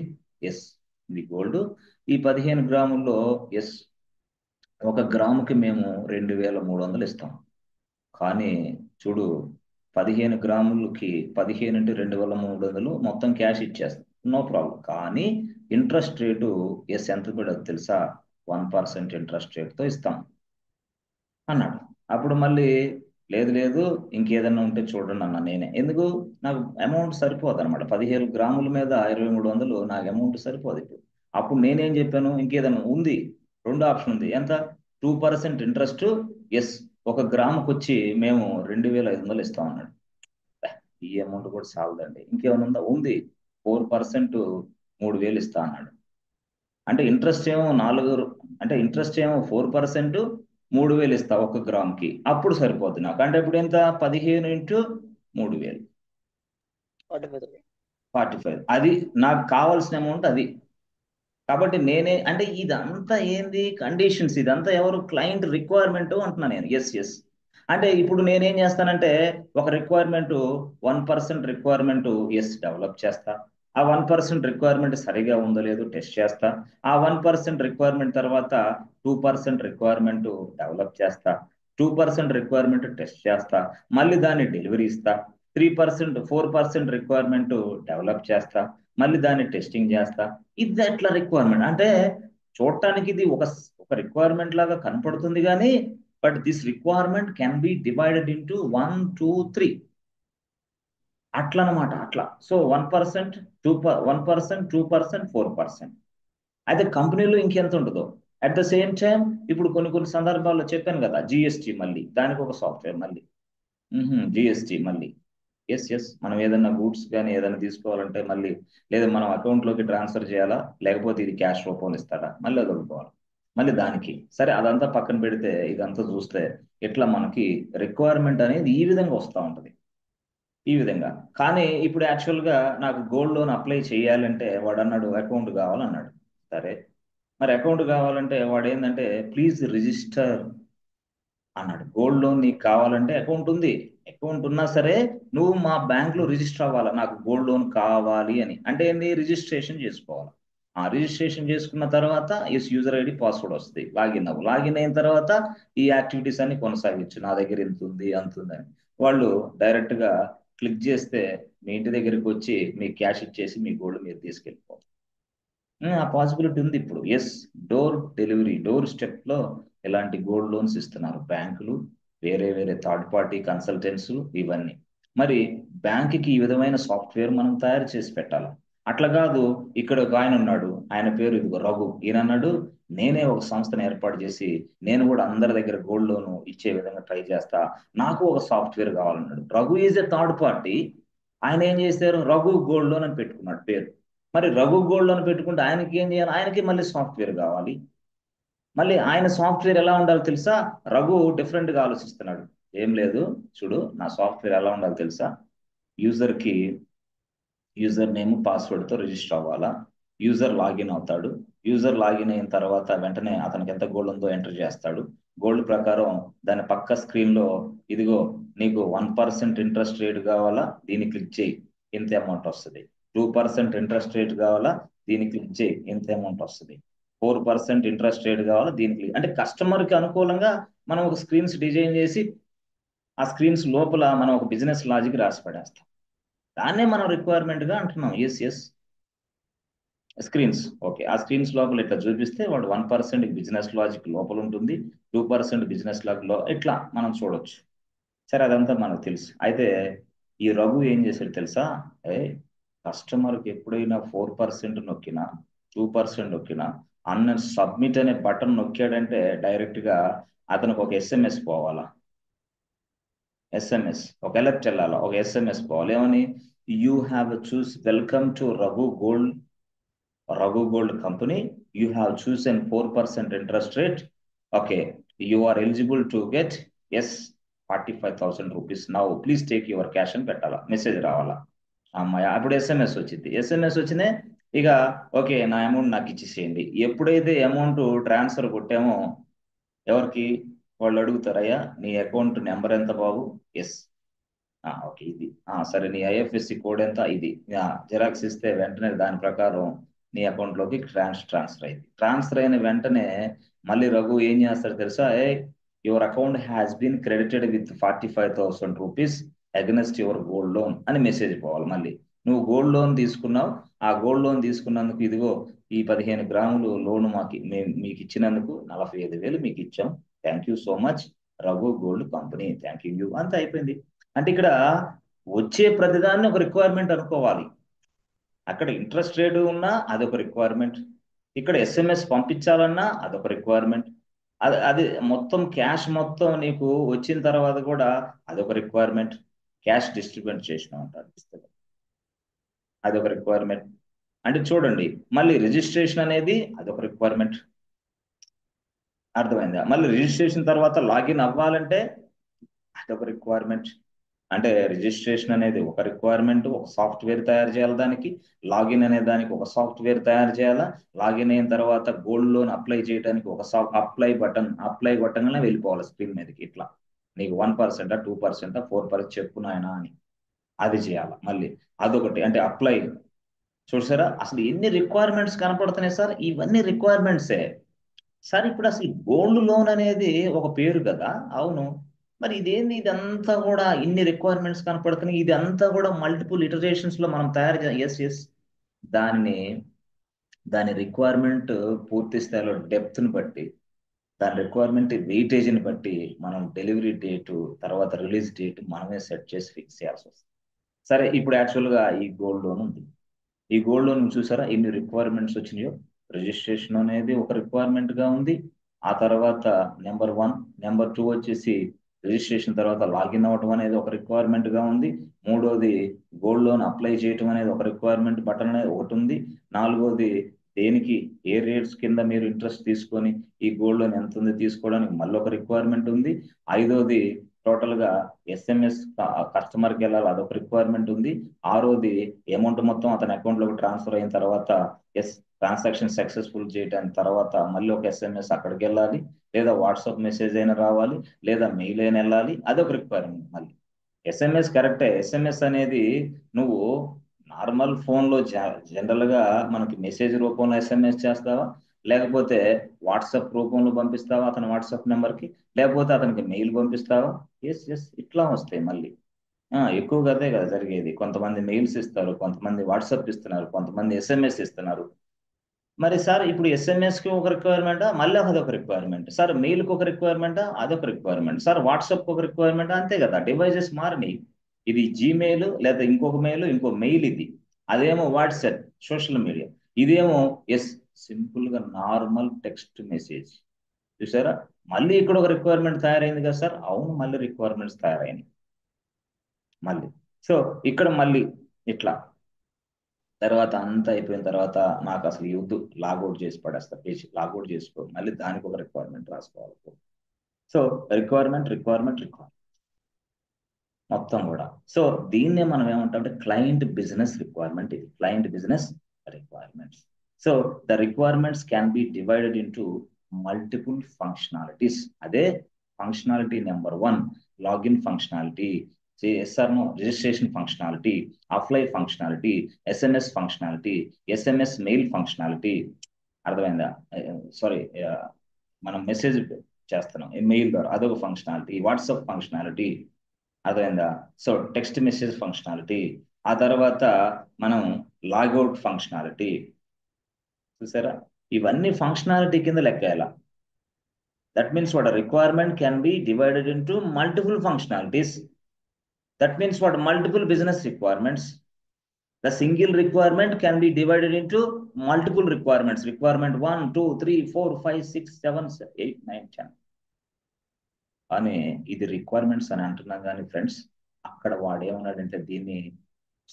ఎస్ ఇది గోల్డ్. ఈ 15 గ్రాముల్లో ఎస్ 1 గ్రాముకి మేము 2300 ఇస్తాం. కానీ చూడు 15 గ్రాములకి 15 into 2300 మొత్తం క్యాష్ ఇచ్చేస్తాం, నో ప్రాబ్లం. కానీ ఇంట్రెస్ట్ రేటు ఎస్ ఎంత పడదు తెలుసా? 1% ఇంట్రెస్ట్ రేట్తో ఇస్తాం అన్నాడు. అప్పుడు మళ్ళీ లేదు లేదు ఇంకేదన్నా ఉంటే చూడండి అన్న నేనే. ఎందుకు? నాకు అమౌంట్ సరిపోదు అనమాట. 15 గ్రాముల మీద 2300 నాకు అమౌంట్ సరిపోదు ఇప్పుడు. అప్పుడు నేనేం చెప్పాను, ఇంకేదన్నా ఉంది, 2 ఆప్షన్ ఉంది. ఎంత? 2% ఇంట్రెస్ట్, ఎస్ 1 గ్రాముకి వచ్చి మేము 2500 ఇస్తాం అన్నాడు. ఈ అమౌంట్ కూడా చాలదండి, ఇంకేమైనా ఉందా? ఉంది, 4% 3000 ఇస్తా అన్నాడు. అంటే ఇంట్రెస్ట్ ఏమో 4% 3000 ఇస్తా 1 గ్రాముకి, అప్పుడు సరిపోద్ది నాకు. అంటే ఇప్పుడు ఎంత? 15 into 3000 45. అది నాకు కావాల్సిన అమౌంట్ అది. కాబట్టి నేనే అంటే ఇదంతా ఏంది కండిషన్స్, ఇదంతా ఎవరు? క్లయింట్ రిక్వైర్మెంట్ అంటున్నా నేను. ఎస్ అంటే ఇప్పుడు నేనేం చేస్తానంటే ఒక రిక్వైర్మెంట్ 1% రిక్వైర్మెంట్ ఎస్ డెవలప్ చేస్తా. ఆ 1% రిక్వైర్మెంట్ సరిగా ఉందో లేదో టెస్ట్ చేస్తా. ఆ 1% రిక్వైర్మెంట్ తర్వాత 2% రిక్వైర్మెంట్ డెవలప్ చేస్తా. 2% రిక్వైర్మెంట్ టెస్ట్ చేస్తా, మళ్ళీ దాన్ని డెలివరీ ఇస్తా. 4% రిక్వైర్మెంట్ డెవలప్ చేస్తా, మళ్ళీ దాన్ని టెస్టింగ్ చేస్తా. ఇది ఎట్లా రిక్వైర్మెంట్ అంటే చూడటానికి ఇది ఒక రిక్వైర్మెంట్ లాగా కనపడుతుంది కానీ but this requirement can be divided into 1, 2, 3 అట్లా అనమాట. అట్లా. సో 1%, 2%, 4%. అయితే కంపెనీలో ఇంకెంత ఉంటుందో. అట్ ద సేమ్ టైం ఇప్పుడు కొన్ని సందర్భాల్లో చెప్పాను కదా, జిఎస్టీ మళ్ళీ దానికి ఒక సాఫ్ట్వేర్ మళ్ళీ జిఎస్టీ మళ్ళీ ఎస్ మనం ఏదైనా గూడ్స్ కానీ ఏదైనా తీసుకోవాలంటే మళ్ళీ లేదా మనం అకౌంట్లోకి ట్రాన్స్ఫర్ చేయాలా, లేకపోతే ఇది క్యాష్ రూపంలో ఇస్తాడా, మళ్ళీ వదులుకోవాలి. మళ్ళీ దానికి సరే అదంతా పక్కన పెడితే ఇదంతా చూస్తే ఇట్లా మనకి రిక్వైర్మెంట్ అనేది ఈ విధంగా వస్తూ ఉంటుంది, ఈ విధంగా. కానీ ఇప్పుడు యాక్చువల్గా నాకు గోల్డ్ లోన్ అప్లై చేయాలంటే వాడు అన్నాడు అకౌంట్ కావాలన్నాడు. సరే మరి అకౌంట్ కావాలంటే వాడు ఏంటంటే ప్లీజ్ రిజిస్టర్ అన్నాడు. గోల్డ్ లోన్ నీకు కావాలంటే అకౌంట్ ఉంది, అకౌంట్ ఉన్నా సరే నువ్వు మా బ్యాంక్లో రిజిస్టర్ అవ్వాలా, నాకు గోల్డ్ లోన్ కావాలి అని. అంటే ఏంది? రిజిస్ట్రేషన్ చేసుకోవాలి. ఆ రిజిస్ట్రేషన్ చేసుకున్న తర్వాత యూజర్ ఐడి పాస్వర్డ్ వస్తుంది, లాగిన్ అవ్వు. లాగిన్ అయిన తర్వాత ఈ యాక్టివిటీస్ అన్ని కొనసాగించు, నా దగ్గర ఇంత ఉంది అంత ఉంది అని. వాళ్ళు డైరెక్ట్గా క్లిక్ చేస్తే మీ ఇంటి దగ్గరికి వచ్చి మీ క్యాష్ ఇచ్చేసి మీ గోల్డ్ మీరు తీసుకెళ్ళిపోవాలి. ఆ పాసిబిలిటీ ఉంది ఇప్పుడు. Yes door delivery, doorstep లో ఇలాంటి గోల్డ్ లోన్స్ ఇస్తున్నారు బ్యాంకులు, వేరే థర్డ్ పార్టీ కన్సల్టెంట్స్ ఇవన్నీ. మరి బ్యాంకుకి ఈ విధమైన సాఫ్ట్వేర్ మనం తయారు చేసి పెట్టాలి. అట్లా కాదు, ఇక్కడ ఒక ఆయన ఉన్నాడు, ఆయన పేరు ఇదిగో రఘు. ఈయన అన్నాడు నేనే ఒక సంస్థను ఏర్పాటు చేసి నేను కూడా అందరి దగ్గర గోల్డ్ లోన్ ఇచ్చే విధంగా ట్రై చేస్తా, నాకు ఒక సాఫ్ట్వేర్ కావాలన్నాడు. Raghu is a third party. ఆయన ఏం చేశారు? రఘు గోల్డ్ లోన్ అని పెట్టుకున్నాడు పేరు. మరి రఘు గోల్డ్ అని పెట్టుకుంటే ఆయనకి ఏం చేయాలి? ఆయనకి మళ్ళీ సాఫ్ట్వేర్ కావాలి. మళ్ళీ ఆయన సాఫ్ట్వేర్ ఎలా ఉండాలో తెలుసా? రఘు డిఫరెంట్ గా ఆలోచిస్తున్నాడు. ఏం లేదు చూడు, నా సాఫ్ట్వేర్ ఎలా ఉండాలో తెలుసా? యూజర్కి యూజర్ నేమ్ పాస్వర్డ్ తో రిజిస్టర్ అవ్వాలా, యూజర్ లాగిన్ అవుతాడు, యూజర్ లాగిన్ అయిన తర్వాత వెంటనే అతనికి ఎంత గోల్డ్ ఉందో ఎంటర్ చేస్తాడు. గోల్డ్ ప్రకారం దాని పక్క స్క్రీన్ లో ఇదిగో నీకు 1% ఇంట్రెస్ట్ రేట్ కావాలా, దీన్ని క్లిక్ చేయి ఇంత అమౌంట్ వస్తుంది. 2% ఇంట్రెస్ట్ రేట్ కావాలా, దీన్ని క్లిక్ చేయి ఎంత అమౌంట్ వస్తుంది. 4% ఇంట్రెస్ట్ రేట్ కావాలా, దీనికి అంటే కస్టమర్ కి అనుకూలంగా మనం ఒక స్క్రీన్స్ డిజైన్ చేసి ఆ స్క్రీన్స్ లోపల మనం ఒక బిజినెస్ లాజిక్ రాసి పడేస్తాం. దాన్నే మనం రిక్వైర్మెంట్ గా అంటున్నాం. Yes screens. ఓకే, ఆ స్క్రీన్స్ లోపల ఇట్లా చూపిస్తే వాడు 1% బిజినెస్ లాజిక్ లోపల ఉంటుంది, 2% బిజినెస్ లాజిక్ లో ఇట్లా మనం చూడొచ్చు. సరే అదంతా మనకు తెలుసు. అయితే ఈ రఘు ఏం చేశాడు తెలుసా? కస్టమర్కి ఎప్పుడైనా 4% నొక్కినా 2% నొక్కినా అన్న సబ్మిట్ అనే బటన్ నొక్కాడంటే డైరెక్ట్ గా అతనికి ఒక ఎస్ఎంఎస్ పోవాలా, ఎస్ఎంఎస్ ఒక అలర్ట్ వెళ్ళాలా, ఒక ఎస్ఎంఎస్ పోవాలి. ఏమని? You have choose welcome to Raghu gold company, you have chosen 4% interest rate. Okay, you are eligible to get 45,000 rupees now, please take your cash అని పెట్టాలా, మెసేజ్ రావాలా. అమ్మాయి అప్పుడు ఎస్ఎంఎస్ వచ్చింది. ఎస్ఎంఎస్ వచ్చిందే ఇక ఓకే నా అమౌంట్ నాకు ఇచ్చేసేయండి. ఎప్పుడైతే అమౌంట్ ట్రాన్స్ఫర్ కొట్టామో ఎవరికి వాళ్ళు అడుగుతారయ్యా నీ అకౌంట్ నెంబర్ ఎంత బాబు? ఎస్ ఓకే ఇది సరే నీ ఐఎఫ్ఎస్సి కోడ్ ఎంత? ఇది జిరాక్స్ ఇస్తే వెంటనే దాని ప్రకారం నీ అకౌంట్లోకి ట్రాన్స్ఫర్ అయింది. ట్రాన్స్ఫర్ అయిన వెంటనే మళ్ళీ రఘు ఏం చేస్తాడు తెలుసా? Your account has been credited with 45,000 rupees against your gold loan అని మెసేజ్ పోవాలి. మళ్ళీ నువ్వు గోల్డ్ లోన్ తీసుకున్నావు, ఆ గోల్డ్ లోన్ తీసుకున్నందుకు ఇదిగో ఈ 15 గ్రాములు లోన్ మీకు ఇచ్చినందుకు 45,000 మీకు ఇచ్చాం, thank you so much Raghu gold company, thank you అంత అయిపోయింది. అంటే ఇక్కడ వచ్చే ప్రతిదాన్ని ఒక రిక్వైర్మెంట్ అనుకోవాలి. అక్కడ ఇంట్రెస్ట్ రేట్ ఉన్నా అదొక రిక్వైర్మెంట్, ఇక్కడ ఎస్ఎంఎస్ పంపించాలన్నా అదొక రిక్వైర్మెంట్, అది మొత్తం క్యాష్ మొత్తం నీకు వచ్చిన తర్వాత కూడా అదొక రిక్వైర్మెంట్. క్యాష్ డిస్ట్రిబ్యూట్ చేసిన ఉంటారు, అదొక రిక్వైర్మెంట్. అంటే చూడండి, మళ్ళీ రిజిస్ట్రేషన్ అనేది అదొక రిక్వైర్మెంట్. అర్థమైందా? మళ్ళీ రిజిస్ట్రేషన్ తర్వాత లాగిన్ అవ్వాలంటే అదొక రిక్వైర్మెంట్. అంటే రిజిస్ట్రేషన్ అనేది ఒక రిక్వైర్మెంట్, ఒక సాఫ్ట్వేర్ తయారు చేయాలి దానికి, లాగిన్ అనే దానికి ఒక సాఫ్ట్వేర్ తయారు చేయాలా, లాగిన్ అయిన తర్వాత గోల్డ్ లోన్ అప్లై చేయడానికి ఒక అప్లై బటన్ వెళ్ళిపోవాలి స్క్రీన్ మీదకి. ఇట్లా నీకు 1%, 2%, 4% చెప్పు నాయనా అని అది చేయాలి. మళ్ళీ అదొకటి. అంటే అప్లై చూసారా అసలు ఎన్ని రిక్వైర్మెంట్స్ కనపడుతున్నాయి సార్? ఇవన్నీ రిక్వైర్మెంట్సే సార్. ఇప్పుడు అసలు గోల్డ్ లోన్ అనేది ఒక పేరు కదా, అవును. మరి ఇదేంది ఇదంతా కూడా ఇన్ని రిక్వైర్మెంట్స్ కనపడుతున్నాయి, ఇది అంతా కూడా మల్టిపుల్ ఇటరేషన్స్ లో మనం తయారు ఎస్ దాని రిక్వైర్మెంట్ పూర్తి స్థాయిలో డెప్త్ని బట్టి, దాని రిక్వైర్మెంట్ వెయిటేజ్ని బట్టి మనం డెలివరీ డేటు తర్వాత రిలీజ్ డేట్ మనమే సెట్ చేసి ఫిక్స్ చేయాల్సి వస్తుంది. సరే, ఇప్పుడు యాక్చువల్గా ఈ గోల్డ్ లోన్ ఉంది. ఈ గోల్డ్ లోన్ చూసారా ఎన్ని రిక్వైర్మెంట్స్ వచ్చినాయో? రిజిస్ట్రేషన్ అనేది ఒక రిక్వైర్మెంట్ గా ఉంది. ఆ తర్వాత నెంబర్ 1, నెంబర్ 2 వచ్చేసి రిజిస్ట్రేషన్ తర్వాత లాగిన్ అవ్వటం అనేది ఒక రిక్వైర్మెంట్ గా ఉంది. మూడోది గోల్డ్ లోన్ అప్లై చేయటం అనేది ఒక రిక్వైర్మెంట్ బటన్ అనేది ఒకటి ఉంది. నాలుగోది దేనికి ఏ రేట్స్ కింద మీరు ఇంట్రెస్ట్ తీసుకొని ఈ గోల్డ్ లోన్ ఎంత ఉంది తీసుకోవడానికి మళ్ళీ ఒక రిక్వైర్మెంట్ ఉంది. ఐదోది టోటల్ గా ఎస్ఎంఎస్ కస్టమర్కి వెళ్ళాలి, అదొక రిక్వైర్మెంట్ ఉంది. ఆరోది అమౌంట్ మొత్తం అతని అకౌంట్ లోకి ట్రాన్స్ఫర్ అయిన తర్వాత ట్రాన్సాక్షన్ సక్సెస్ఫుల్ చేయడానికి తర్వాత మళ్ళీ ఒక ఎస్ఎంఎస్ అక్కడికి వెళ్ళాలి, లేదా వాట్సాప్ మెసేజ్ అయినా రావాలి, లేదా మెయిల్ అయినా వెళ్ళాలి, అదొక రిక్వైర్మెంట్. మళ్ళీ ఎస్ఎంఎస్ కరెక్టే. ఎస్ఎంఎస్ అనేది నువ్వు నార్మల్ ఫోన్లో జనరల్ గా మనకి మెసేజ్ రూపంలో ఎస్ఎంఎస్ చేస్తావా, లేకపోతే వాట్సాప్ రూపంలో పంపిస్తావా అతని వాట్సాప్ నెంబర్కి, లేకపోతే అతనికి మెయిల్ పంపిస్తావా? ఎస్ ఇట్లా వస్తాయి. మళ్ళీ ఎక్కువగా అదే కదా జరిగేది. కొంతమంది మెయిల్స్ ఇస్తారు, కొంతమంది వాట్సాప్ ఇస్తున్నారు, కొంతమంది ఎస్ఎంఎస్ ఇస్తున్నారు. మరి సార్ ఇప్పుడు ఎస్ఎంఎస్కి ఒక రిక్వైర్మెంటా, మళ్ళీ అదొక రిక్వైర్మెంట్. సార్ మెయిల్కి ఒక రిక్వైర్మెంటా, అదొక రిక్వైర్మెంట్. సార్ వాట్సాప్కి ఒక రిక్వైర్మెంట్, అంతే కదా. డివైజెస్ మారినాయి. ఇది జీమెయిల్ లేదా ఇంకొక మెయిల్, ఇంకో మెయిల్ ఇది. అదేమో వాట్సాప్ సోషల్ మీడియా, ఇదేమో సింపుల్ గా నార్మల్ టెక్స్ట్ మెసేజ్. చూసారా మళ్ళీ ఇక్కడ ఒక రిక్వైర్మెంట్ తయారైంది కదా సార్? అవును, మళ్ళీ రిక్వైర్మెంట్స్ తయారైనవి మళ్ళీ. సో ఇక్కడ మళ్ళీ ఇట్లా తర్వాత అంతా అయిపోయిన తర్వాత నాకు అసలు యూత్ లాగౌట్ చేసి పడేస్తా, పేజ్ లాగౌట్ చేసుకో, మళ్ళీ దానికి ఒక రిక్వైర్మెంట్ రాసుకోవాలి. సో రిక్వైర్మెంట్ మొత్తం కూడా. సో దీన్నే మనం ఏమంటామంటే క్లయింట్ బిజినెస్ రిక్వైర్మెంట్. ఇది client business requirements. So the requirements can be divided into multiple functionalities. అదే ఫంక్షనాలిటీ నెంబర్ 1 లాగిన్ ఫంక్షనాలిటీ, ఎస్ఆర్నో registration functionality, apply functionality, SMS functionality, SMS mail functionality. అర్థమైందా? Sorry, మనం మెసేజ్ చేస్తున్నాం mail ద్వారా, అదొక functionality. WhatsApp functionality, అర్థమైందా? So text message functionality. ఆ తర్వాత మనం లాగౌట్ ఫంక్షనాలిటీ. చూసారా ఇవన్నీ ఫంక్షనాలిటీ కింద లెక్కేయాల. That means what requirement can be divided into multiple functionalities. That means what? Multiple business requirements. The single requirement can be divided into multiple requirements. Requirement 1, 2, 3, 4, 5, 6, 7, 8, 9, 10. అని ఇది requirements అని అంటున్నాం. కానీ ఫ్రెండ్స్ అక్కడ వాడు ఏమన్నాడంటే దీన్ని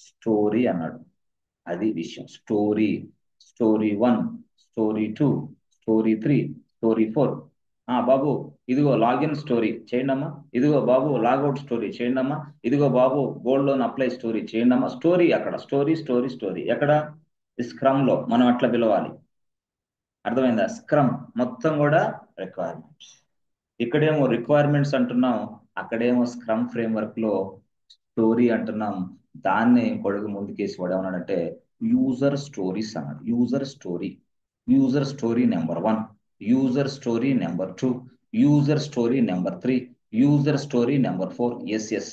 స్టోరీ అన్నాడు. అది విషయం. Story 1, story 2, story 3, story 4. బాబు ఇదిగో లాగిన్ స్టోరీ చేయండి అమ్మా, ఇదిగో బాబు లాగౌట్ స్టోరీ చేయండి అమ్మా, ఇదిగో బాబు గోల్డ్ లోన్ అప్లై స్టోరీ చేయండి అమ్మా. స్టోరీ అక్కడ స్టోరీ ఎక్కడ? స్క్రమ్ లో మనం అట్లా పిలవాలి. అర్థమైందా? స్క్రమ్ మొత్తం కూడా రిక్వైర్మెంట్స్. ఇక్కడేమో రిక్వైర్మెంట్స్ అంటున్నాం, అక్కడేమో స్క్రమ్ ఫ్రేమ్ వర్క్ లో స్టోరీ అంటున్నాం. దాన్ని కొడుకు ముందుకేసి వాడు ఏమన్నాడంటే యూజర్ స్టోరీస్ అన్నాడు. User story number 1, user story number 2, user story number 3, user story number 4. Yes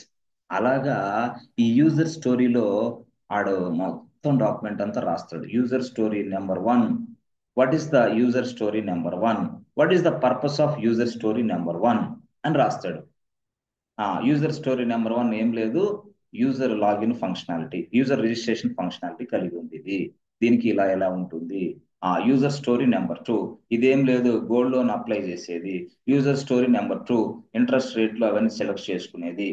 అలాగా ఈ యూజర్ స్టోరీలో ఆడు మొత్తం డాక్యుమెంట్ అంతా రాస్తాడు. User story number 1, what is the user story number 1, what is the purpose of user story number 1 అని రాస్తాడు. User story number 1 ఏం లేదు, user login functionality, user registration functionality కలిగి ఉంది ఇది, దీనికి ఇలా ఎలా ఉంటుంది. యూజర్ స్టోరీ నెంబర్ 2 ఇదేం లేదు, గోల్డ్ లోన్ అప్లై చేసేది. యూజర్ స్టోరీ నెంబర్ 2 ఇంట్రెస్ట్ రేట్లు అవన్నీ సెలెక్ట్ చేసుకునేది.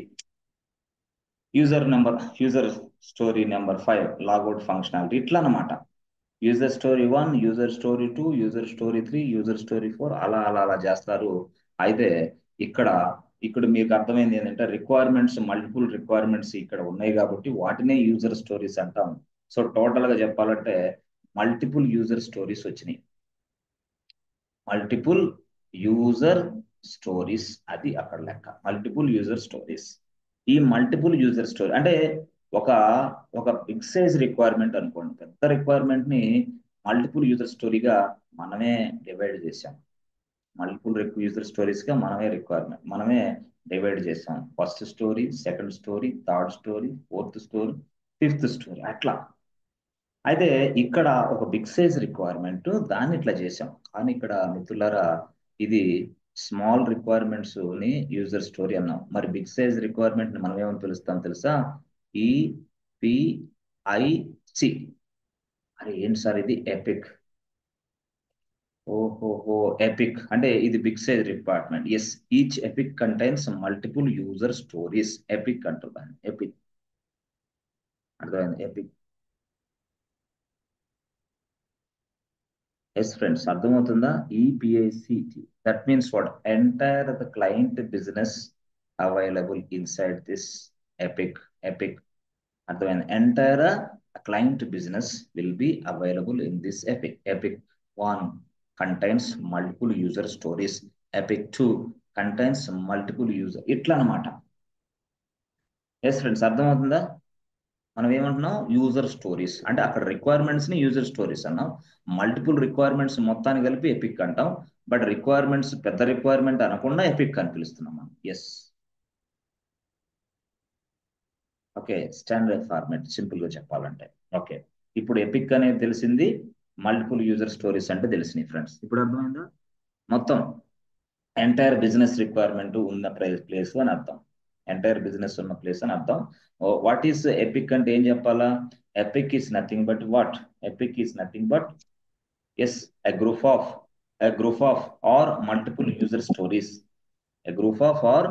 User story number 5 logout functionality, ఇట్లా అన్నమాట. User story 1, user story 2, user story 3, user story 4 అలా చేస్తారు. అయితే ఇక్కడ మీకు అర్థమైంది ఏంటంటే రిక్వైర్మెంట్స్, మల్టిపుల్ రిక్వైర్మెంట్స్ ఇక్కడ ఉన్నాయి కాబట్టి వాటినే యూజర్ స్టోరీస్ అంటాం. సో టోటల్ గా చెప్పాలంటే మల్టిపుల్ యూజర్ స్టోరీస్ వచ్చినాయి. మల్టిపుల్ యూజర్ స్టోరీస్ అది అక్కడ లెక్క. Multiple user stories. ఈ మల్టిపుల్ యూజర్ స్టోరీ అంటే ఒక బిగ్ సైజ్ రిక్వైర్మెంట్ అనుకోండి. పెద్ద రిక్వైర్మెంట్ ని మల్టిపుల్ యూజర్ స్టోరీగా మనమే డివైడ్ చేసాం. మల్టిపుల్ యూజర్ స్టోరీస్ గా మనమే డివైడ్ చేసాం. First story, second story, third story, fourth story, fifth story అట్లా. అయితే ఇక్కడ ఒక బిగ్ సైజ్ రిక్వైర్మెంట్, దాన్ని ఇట్లా చేసాం. కానీ ఇక్కడ మిత్రులారా ఇది స్మాల్ రిక్వైర్మెంట్స్ ని యూజర్ స్టోరీ అన్నాం. మరి బిగ్ సైజ్ రిక్వైర్మెంట్ ని మనం ఏమని పిలుస్తాం తెలుసా? EPIC. అరే ఏంటి సార్ ఇది ఎపిక్? ఓహో ఎపిక్ అంటే ఇది big size requirement. Yes, each epic contains multiple user stories. Epic అంటారు దాన్ని. ఎపిక్ అర్థమైంది? ఎపిక్. ఎస్ ఫ్రెండ్స్, అర్థమవుతుందా? EPIC. That means what? Entire the client business available inside this epic. అర్థమైంది? Entire client business will be available in this epic. Epic 1 contains multiple user stories. Epic 2 contains multiple user. ఇట్లా అనమాట. Yes friends, అర్థమవుతుందా? మనం ఏమంటున్నాం? User stories అంటే అక్కడ requirements ని user stories అన్నాం. మల్టిపుల్ రిక్వైర్మెంట్స్ మొత్తాన్ని కలిపి ఎపిక్ అంటాం. బట్ రిక్వైర్మెంట్స్ పెద్ద రిక్వైర్మెంట్ అనకుండా ఎపిక్ అని పిలుస్తున్నాం మనం. Yes, okay. Standard format simple గా చెప్పాలంటే. ఓకే, ఇప్పుడు ఎపిక్ అనేది తెలిసింది, మల్టిపుల్ యూజర్ స్టోరీస్ అంటే తెలిసినాయి ఫ్రెండ్స్. ఇప్పుడు అర్థమైందా? మొత్తం ఎంటైర్ బిజినెస్ రిక్వైర్మెంట్ ఉన్న ప్లేస్ అని అర్థం. ఎంటైర్ బిజినెస్ ఉన్న ప్లేస్ అని అర్థం. వాట్ ఈస్ ఎపిక్ అంటే ఏం చెప్పాలా? Epic is nothing but what? Epic is nothing but yes a group of or multiple user stories. A group of or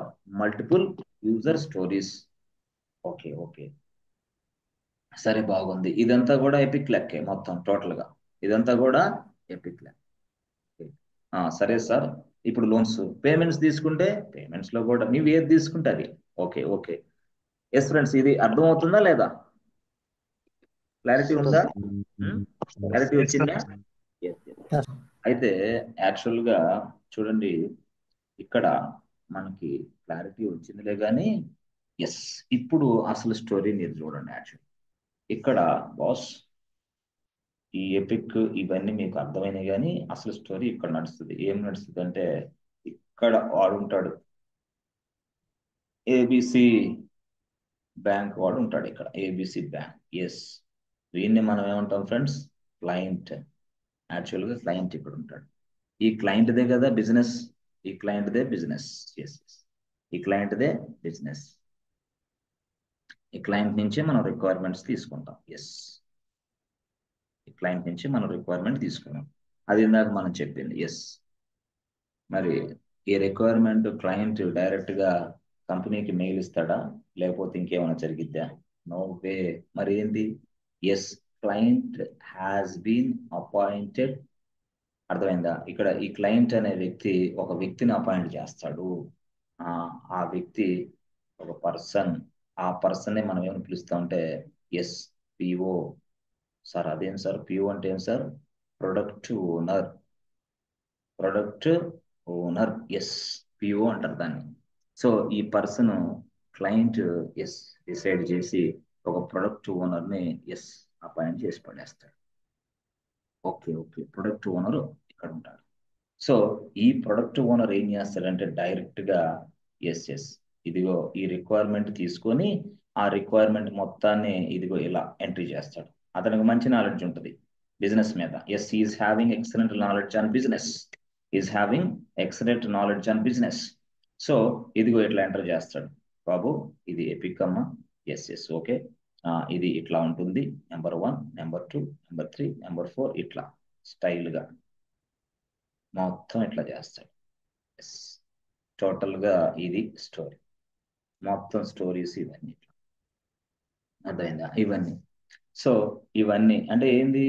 multiple user stories. Okay సరే, బాగుంది. ఇదంతా కూడా ఎపిక్ లెక్కే మొత్తం టోటల్ గా. ఇదంతా కూడా ఎపిక్ లెక్క. సరే సార్, ఇప్పుడు లోన్స్ పేమెంట్స్ తీసుకుంటే పేమెంట్స్ లో కూడా నీవు ఏది తీసుకుంటే అది. ఓకే. ఎస్ ఫ్రెండ్స్, ఇది అర్థమవుతుందా లేదా? క్లారిటీ ఉందా? క్లారిటీ వచ్చిందా? అయితే యాక్చువల్ గా చూడండి, ఇక్కడ మనకి క్లారిటీ వచ్చిందిలే కానీ ఎస్, ఇప్పుడు అసలు స్టోరీ మీరు చూడండి. యాక్చువల్ ఇక్కడ బాస్ ఈ ఎపిక్ ఇవన్నీ మీకు అర్థమైనాయి కానీ అసలు స్టోరీ ఇక్కడ నడుస్తుంది. ఏం నడుస్తుంది అంటే ఇక్కడ వాడు ఉంటాడు, ఏబిసి బ్యాంక్ వాడు ఉంటాడు ఇక్కడ. ABC bank. ఎస్, వీడిని మనం ఏమంటాం ఫ్రెండ్స్? క్లయింట్. యాక్చువల్ గా క్లయింట్ ఇక్కడ ఉంటాడు. ఈ క్లయింట్దే కదా బిజినెస్. ఈ క్లయింట్దే బిజినెస్. ఎస్, ఈ క్లయింట్దే బిజినెస్. ఈ క్లయింట్ నుంచే మనం రిక్వైర్మెంట్స్ తీసుకుంటాం. ఎస్, ఈ క్లయింట్ నుంచి మనం రిక్వైర్మెంట్ తీసుకున్నాం. అది ఇందాక మనం చెప్పింది. ఎస్, మరి ఈ రిక్వైర్మెంట్ క్లయింట్ డైరెక్ట్ గా కంపెనీకి మెయిల్ ఇస్తాడా, లేకపోతే ఇంకేమైనా జరిగిద్దా? No way. మరి ఏంటి? Yes, client has been appointed. అర్థమైందా? ఇక్కడ ఈ క్లయింట్ అనే వ్యక్తి ఒక వ్యక్తిని అపాయింట్ చేస్తాడు. ఆ వ్యక్తి ఒక పర్సన్. ఆ పర్సన్ ని మనం ఏమని పిలుస్తామంటే ఎస్, పిఓ. సార్ అదేం సార్ పిఓ అంటే ఏం sir? Product owner. Yes, PO అంటారు దాన్ని. సో ఈ పర్సన్ క్లయింట్ ఎస్ డిసైడ్ చేసి ఒక ప్రొడక్ట్ ఓనర్ ని ఎస్ అపాయింట్ చేసి పడేస్తాడు. ఓకే ఓకే, ప్రొడక్ట్ ఓనర్ ఇక్కడ ఉంటాడు. సో ఈ ప్రొడక్ట్ ఓనర్ ఏం చేస్తాడంటే డైరెక్ట్ గా ఎస్ ఇదిగో ఈ రిక్వైర్మెంట్ తీసుకొని ఆ రిక్వైర్మెంట్ మొత్తాన్ని ఇదిగో ఇలా ఎంట్రీ చేస్తాడు. అతనికి మంచి నాలెడ్జ్ ఉంటుంది బిజినెస్ మీద. Yes is having excellent knowledge on business, is having excellent knowledge on business. So ఇదిగో ఇట్లా ఎంటర్ చేస్తాడు. బాబు ఇది ఎపిక్ అమ్మా, ఎస్ ఓకే, ఇది ఇట్లా ఉంటుంది, నెంబర్ 1, నెంబర్ 2, నెంబర్ 3, నెంబర్ 4, ఇట్లా స్టైల్గా మొత్తం ఇట్లా చేస్తాడు. ఎస్ టోటల్గా ఇది స్టోరీ, మొత్తం స్టోరీస్ ఇవన్నీ అర్థమైందా ఇవన్నీ. సో ఇవన్నీ అంటే ఏంది,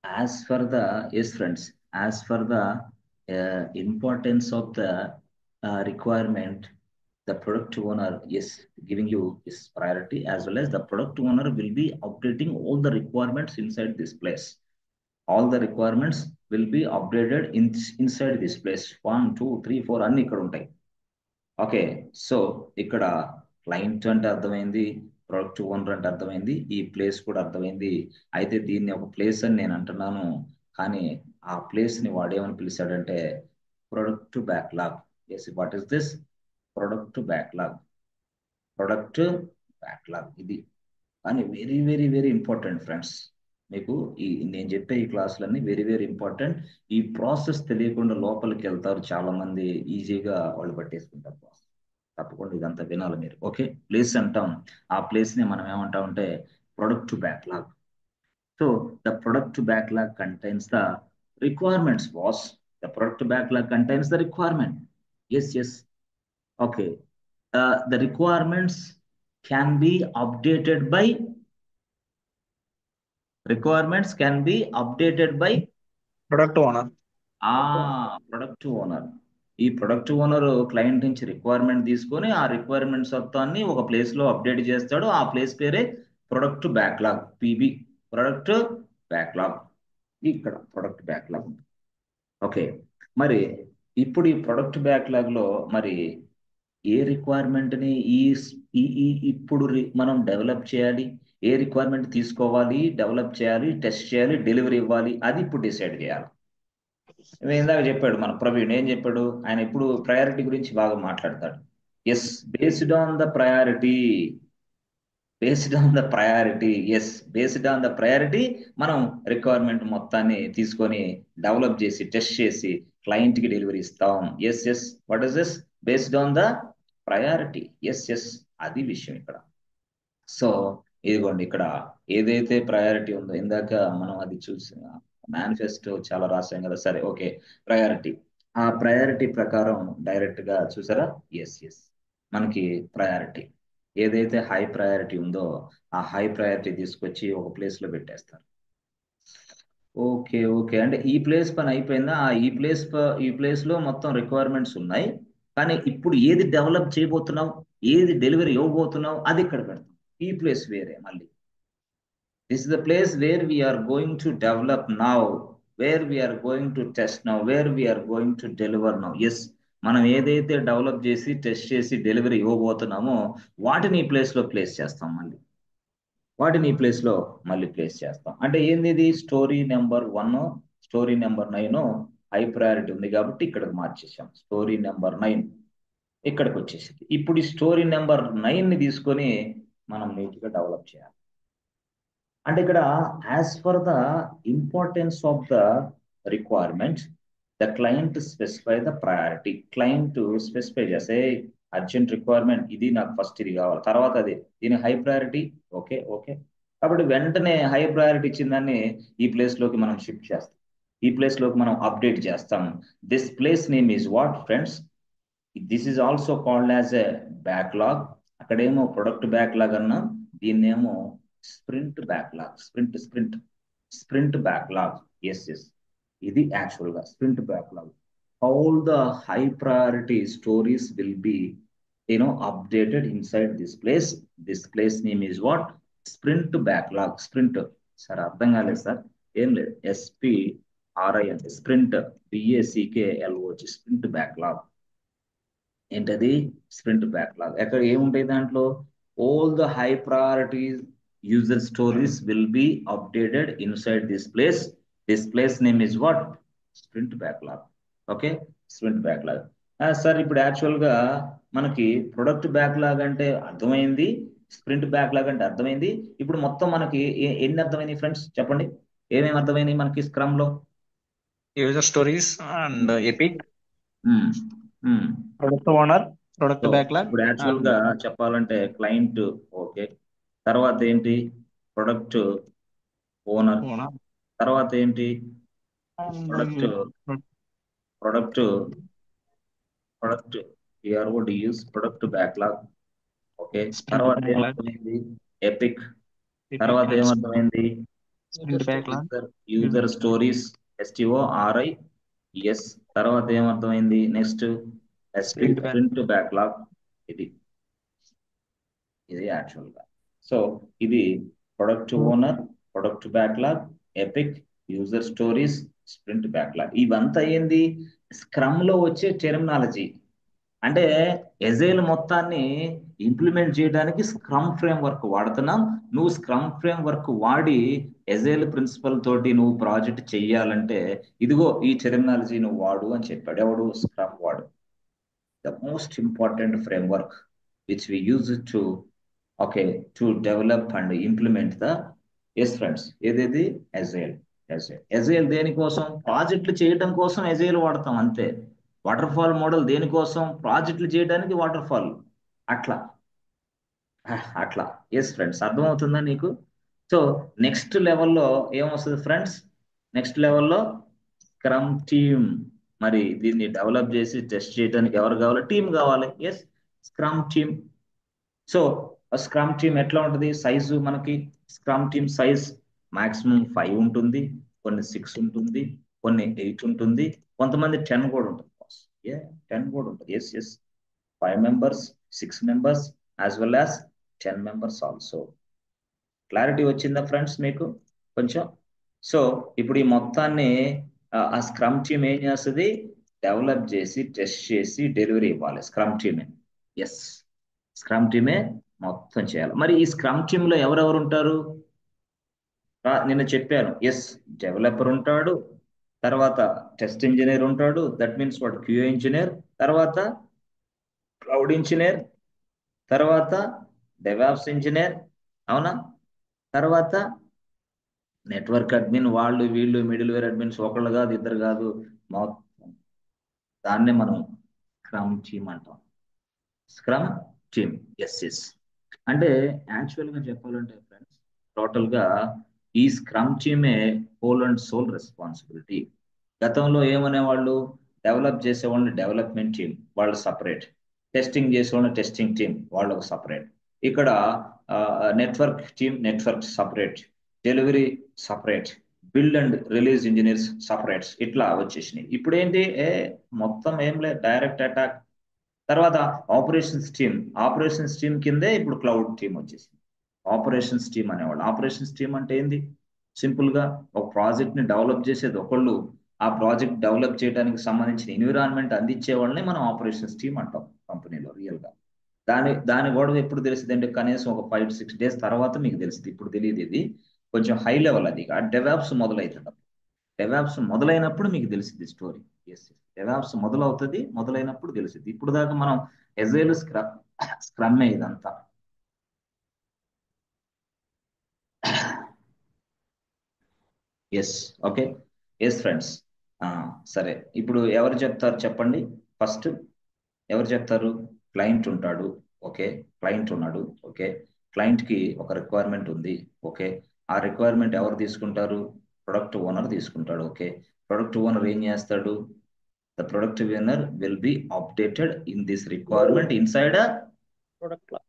as for the yes friends, as for the importance of the requirement, the product owner is giving you his priority, as well as the product owner will be updating all the requirements inside this place. All the requirements will be updated inside this place. 1, 2, 3, 4 అన్ని ఇక్కడ ఉంటాయి. Okay, so ఇక్కడ client అంటే అర్థమైంది, product owner అంటే అర్థమైంది, ఈ place కూడా అర్థమైంది. అయితే దీన్ని ఒక ప్లేస్ అని నేను అంటున్నాను, కానీ ఆ ప్లేస్ ని వాడేమని పిలిచాడంటే product backlog. Yes, what is this? Product backlog. Product backlog ఇది. కానీ very very very important friends. మీకు నేను చెప్పే ఈ క్లాసులన్నీ వెరీ వెరీ ఇంపార్టెంట్. ఈ ప్రాసెస్ తెలియకుండా లోపలికి వెళ్తారు చాలా మంది, ఈజీగా వాళ్ళు పట్టేసుకుంటారు ప్రాసెస్. తప్పకుండా ఇదంతా వినాలి మీరు. ఓకే, ప్లేస్ అంటాం, ఆ ప్లేస్ ని మనం ఏమంటామంటే product backlog. So the product backlog contains the requirements boss. The product backlog contains the requirement. Yes okay, the requirements can be updated by product owner. Product owner. ఈ product owner client నుంచి requirement తీసుకొని ఆ requirements మొత్తాన్ని ఒక place లో update చేస్తాడు. ఆ place పేరే product backlog, PB, product backlog. ఇక్కడ ప్రొడక్ట్ బ్యాక్లాగ్. ఓకే, మరి ఇప్పుడు ఈ ప్రొడక్ట్ బ్యాక్లాగ్ లో మరి ఏ రిక్వైర్మెంట్ ని ఇప్పుడు మనం డెవలప్ చేయాలి, ఏ రిక్వైర్మెంట్ తీసుకోవాలి, డెవలప్ చేయాలి, టెస్ట్ చేయాలి, డెలివరీ ఇవ్వాలి, అది ఇప్పుడు డిసైడ్ చేయాలి. ఇందాక చెప్పాడు మన ప్రవీణ్, ఏం చెప్పాడు, ఆయన ఇప్పుడు ప్రయారిటీ గురించి బాగా మాట్లాడతాడు. Yes, based on the priority, based on the priority, yes based on the priority మనం రిక్వైర్మెంట్ మొత్తాన్ని తీసుకొని డెవలప్ చేసి టెస్ట్ చేసి క్లయింట్ కి డెలివరీ ఇస్తాం. Yes what is this? Based on the priority. Yes అది విషయం ఇక్కడ. సో ఇదిగోండి ఇక్కడ ఏదైతే ప్రయారిటీ ఉందో, ఇందాక మనం అది చూసి మేనిఫెస్టో చాలా రాసాం కదా. సరే ఓకే, ప్రయారిటీ, ఆ ప్రయారిటీ ప్రకారం డైరెక్ట్ గా చూసారా. ఎస్ మనకి ప్రయారిటీ ఏదైతే హై ప్రయారిటీ ఉందో ఆ హై ప్రయారిటీ తీసుకొచ్చి ఒక ప్లేస్ లో పెట్టేస్తారు. ఓకే అంటే ఈ ప్లేస్ పని అయిపోయిందా? ఈ ప్లేస్ లో మొత్తం రిక్వైర్మెంట్స్ ఉన్నాయి, కానీ ఇప్పుడు ఏది డెవలప్ చేయబోతున్నావు, ఏది డెలివరీ ఇవ్వబోతున్నావు, అది ఇక్కడ పెడతాం. ఈ ప్లేస్ వేరే మళ్ళీ. This is the place where we're going to develop now, where we're going to test now, where we're going to deliver now. Yes, మనం ఏదైతే డెవలప్ చేసి టెస్ట్ చేసి డెలివరీ ఇవ్వబోతున్నామో వాటిని ఈ ప్లేస్ లో ప్లేస్ చేస్తాం. వాటిని ఈ ప్లేస్ లో మళ్ళీ ప్లేస్ చేస్తాం. అంటే ఏంది ఇది? Story number 1, story number 9 high priority ఉంది కాబట్టి ఇక్కడికి మార్చేసాం. స్టోరీ నెంబర్ 9 ఇక్కడికి వచ్చేసింది. ఇప్పుడు ఈ స్టోరీ నెంబర్ 9 ని తీసుకొని మనం నీట్ గా డెవలప్ చేయాలి. అంటే ఇక్కడ as for the importance of the requirement, the client specify the priority. Client specify చేస్తే అర్జెంట్ రిక్వైర్మెంట్ ఇది, నాకు ఫస్ట్ ఇది కావాలి, తర్వాత అది, దీని హై ప్రయారిటీ. ఓకే కాబట్టి వెంటనే హై ప్రయారిటీ ఇచ్చిన దాన్ని ఈ ప్లేస్ లోకి మనం షిఫ్ట్ చేస్తాం, ఈ ప్లేస్ లోకి మనం అప్డేట్ చేస్తాం. This place name is what friends? This is also called as a backlog. అక్కడేమో ప్రొడక్ట్ బ్యాక్లాగ్ అన్నా, దీన్నేమో sprint backlog. Sprint backlog. Yes ఇది యాక్చువల్ గా sprint backlog. All the high priority stories will be updated inside this place. This place name is what? Sprint backlog. Sprint. Sir అర్థం కాలేదు sir. ఏం లేదు, SPRINT, sprint, BACKLOG, sprint backlog. ఏంటది? Sprint backlog. ఎక్కడ ఏముంటాయి దాంట్లో? All the high priorities user stories will be updated inside this place. This place name is what? Sprint backlog. Okay, sprint backlog. Sir ఇప్పుడు actual గా మనకి product backlog అంటే అర్థమైంది, sprint backlog అంటే అర్థమైంది. ఇప్పుడు మొత్తం మనకి ఎన్ని అర్థమైంది ఫ్రెండ్స్ చెప్పండి, ఏమేమి అర్థమైనాయి మనకి స్క్రమ్ లో? user stories and epic, um, um. product owner, product so backlog, ఇప్పుడు యాక్చువల్ and గా చెప్పాలంటే క్లయింట్, ఓకే, తర్వాత ఏంటి ప్రొడక్ట్ ఓనర్, owner, తర్వాత ఏంటి and product product product PRODUs product backlog. Okay, sprint తర్వాత backlog, ఏమర్థమైంది ఎపిక్, epic తర్వాత and ఏమర్థమైంది sprint backlog, user stories STORIES, తర్వాత ఏమర్థమైంది next sprint backlog, sprint backlog. ఇది ఇది యాక్చువల్ గా. సో ఇది product owner, product backlog, epic, user stories, sprint backlog. ఇవంతా ఏంది స్క్రమ్ లో వచ్చే టెర్మినాలజీ. అంటే ఎజైల్ మొత్తాన్ని ఇంప్లిమెంట్ చేయడానికి స్క్రమ్ ఫ్రేమ్ వర్క్ వాడుతున్నాం. నువ్వు స్క్రమ్ ఫ్రేమ్ వర్క్ వాడి ఎజైల్ ప్రిన్సిపల్ తోటి నువ్వు ప్రాజెక్ట్ చెయ్యాలంటే ఇదిగో ఈ టెర్మినాలజీ నువ్వు వాడు అని చెప్పాడు. ఎవడు? స్క్రమ్ వాడు. The most important framework which we use to to develop and implement the friends ఏదేది ఎజైల్. ఎజైల్ దేనికోసం? ప్రాజెక్టులు చేయడం కోసం ఎజైల్ వాడతాం అంతే. వాటర్ ఫాల్ మోడల్ దేనికోసం? ప్రాజెక్టులు చేయడానికి వాటర్ ఫాల్. అట్లా అట్లా ఫ్రెండ్స్, అర్థమవుతుందా నీకు? సో నెక్స్ట్ లెవెల్లో ఏమొస్తుంది ఫ్రెండ్స్? నెక్స్ట్ లెవెల్లో స్క్రమ్ టీమ్. మరి దీన్ని డెవలప్ చేసి టెస్ట్ చేయడానికి ఎవరు కావాలి? టీం కావాలి. Scrum team. So scrum team ఎట్లా ఉంటుంది? సైజు మనకి స్క్రమ్ టీమ్ సైజ్ మాక్సిమం 5 ఉంటుంది, కొన్ని 6 ఉంటుంది, కొన్ని 8 ఉంటుంది, కొంతమంది 10 కూడా ఉంటుంది. 10 కూడా ఉంటుంది. 5 members, 6 members as well as 10 members also. Clarity వచ్చిందా ఫ్రెండ్స్ మీకు కొంచెం? సో ఇప్పుడు ఈ మొత్తాన్ని ఆ స్క్రమ్ టీమ్ ఏం చేస్తుంది? డెవలప్ చేసి టెస్ట్ చేసి డెలివరీ ఇవ్వాలి. స్క్రమ్ టీమే. స్క్రమ్ టీమే మొత్తం చేయాలి. మరి ఈ స్క్రమ్ టీమ్ లో ఎవరెవరు ఉంటారు? నిన్న చెప్పాను. డెవలపర్ ఉంటాడు, తర్వాత టెస్ట్ ఇంజనీర్ ఉంటాడు, దట్ మీన్స్ వాడు QA ఇంజనీర్, తర్వాత క్లౌడ్ ఇంజనీర్, తర్వాత డెవాప్స్ ఇంజనీర్, అవునా? తర్వాత నెట్వర్క్ అడ్మిన్, వాళ్ళు వీళ్ళు మిడిల్ వేర్ అడ్మిన్స్, ఒకళ్ళు కాదు, ఇద్దరు కాదు, మొత్తం దాన్నే మనం స్క్రమ్ టీమ్ అంటాం. Scrum team. అంటే యాక్చువల్ గా చెప్పాలంటే ఫ్రెండ్స్, టోటల్ గా ఈ స్క్రమ్ టీమే హోల్ అండ్ సోల్ రెస్పాన్సిబిలిటీ. గతంలో ఏమనేవాళ్ళు? డెవలప్ చేసేవాళ్ళని డెవలప్మెంట్ టీం, వాళ్ళు సపరేట్. టెస్టింగ్ చేసేవాళ్ళని టెస్టింగ్ టీం, వాళ్ళు ఒక సపరేట్. ఇక్కడ network team, network separate, delivery separate, build and release engineers separates, ఇట్లా వచ్చేసినాయి. ఇప్పుడు ఏంటి? మొత్తం ఏం లేదు, డైరెక్ట్ అటాక్. తర్వాత ఆపరేషన్స్ టీం కిందే ఇప్పుడు క్లౌడ్ టీం వచ్చేసింది. ఆపరేషన్స్ టీం అనేవాళ్ళు. ఆపరేషన్స్ టీం అంటే ఏంది? సింపుల్ గా ఒక ప్రాజెక్ట్ ని డెవలప్ చేసేది ఒకళ్ళు, ఆ ప్రాజెక్ట్ డెవలప్ చేయడానికి సంబంధించిన ఎన్విరాన్మెంట్ అందించే వాళ్ళని మనం ఆపరేషన్స్ టీం అంటాం కంపెనీలో రియల్ గా. దాని గొడవ ఎప్పుడు తెలిసింది అంటే కనీసం ఒక 5 to 6 days తర్వాత మీకు తెలిసింది. ఇప్పుడు తెలియదు, ఇది కొంచెం హై లెవెల్. అది డెవాప్స్ మొదలవుతుంది. డెవాప్స్ మొదలైనప్పుడు మీకు తెలిసింది స్టోరీ. డెవాప్స్ మొదలైనప్పుడు తెలిసింది. ఇప్పుడు దాకా మనం ఎజైల్ స్క్రమ్మే ఇదంతా. ఓకే. ఫ్రెండ్స్, సరే, ఇప్పుడు ఎవరు చెప్తారు చెప్పండి? ఫస్ట్ ఎవరు చెప్తారు? క్లయింట్ ఉంటాడు. ఓకే, క్లయింట్ ఉన్నాడు. ఓకే, క్లయింట్ కి ఒక రిక్వైర్మెంట్ ఉంది. ఓకే, ఆ రిక్వైర్మెంట్ ఎవరు తీసుకుంటారు? ప్రొడక్ట్ ఓనర్ తీసుకుంటాడు. ఓకే, ప్రొడక్ట్ ఓనర్ ఏం చేస్తాడు? The product owner will be updated in this requirement inside product log.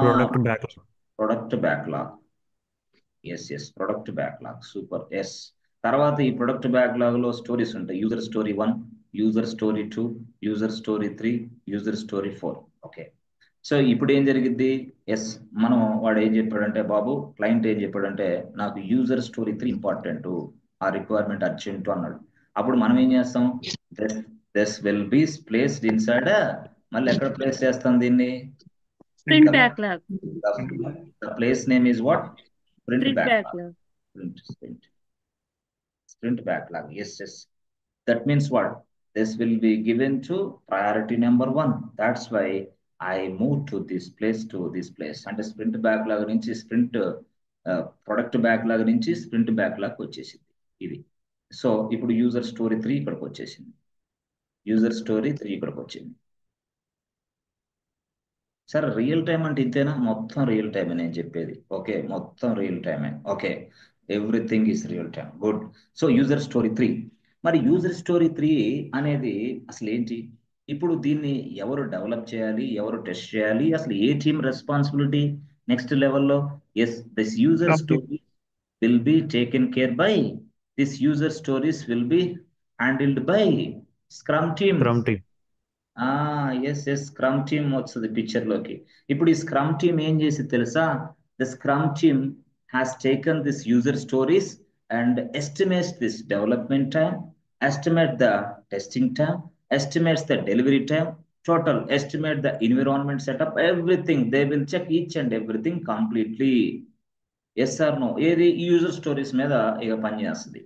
Product backlog. Product backlog. Product backlog. Super. తర్వాత ఈ ప్రొడక్ట్ బ్యాక్లాగ్ లో స్టోరీస్ ఉంటాయి. User story 1, user story 2, user story 3, user story 4. Okay, so ఇప్పుడు ఏం జరిగింది? మనం వాడు ఏం చెప్పాడంటే, బాబు క్లయింట్ ఏం చెప్పాడంటే, నాకు యూజర్ స్టోరీ 3 ఇంపార్టెంట్, ఆ రిక్వైర్మెంట్ అర్జెంట్ అన్నాడు. అప్పుడు మనం ఏం చేస్తాం? This will be placed inside. మళ్ళీ ఎక్కడ ప్లేస్ చేస్తాం దీన్ని? Sprint Correct. backlog. The place name is what? Sprint Sprint backlog. backlog. Sprint backlog. Yes, yes. That means what? This will be given to priority number 1. That's why I moved to this place అంటే sprint backlog నుంచి sprint product backlog నుంచి sprint backlog వచ్చేసింది ఇది. So ఇప్పుడు user story 3 ఇక్కడికి వచ్చేసింది. User story 3 ఇక్కడికి వచ్చింది. సార్ రియల్ టైం అంటే ఇంతేనా? మొత్తం రియల్ టైమే నేను చెప్పేది. ఓకే, మొత్తం రియల్ టైమే. Okay, everything is real time. Good. So user story 3. మరి యూజర్ స్టోరీ 3 అనేది అసలు ఏంటి? ఇప్పుడు దీన్ని ఎవరు డెవలప్ చేయాలి, ఎవరు టెస్ట్ చేయాలి, అసలు ఏ టీమ్ రెస్పాన్సిబిలిటీ నెక్స్ట్ లెవెల్లో? Yes, this user story will be taken care by user stories will be handled by scrum team. Yes scrum team వస్తుంది పిక్చర్ లోకి. ఇప్పుడు ఈ స్క్రమ్ టీమ్ ఏం చేసి తెలుసా? The scrum team has taken this user stories and estimates this development time, estimate the testing time, estimates the delivery time, total estimate the environment setup, everything. They will check each and everything completely. Yes or no? ఏది? User stories మీద ఇక పని చేస్తుంది.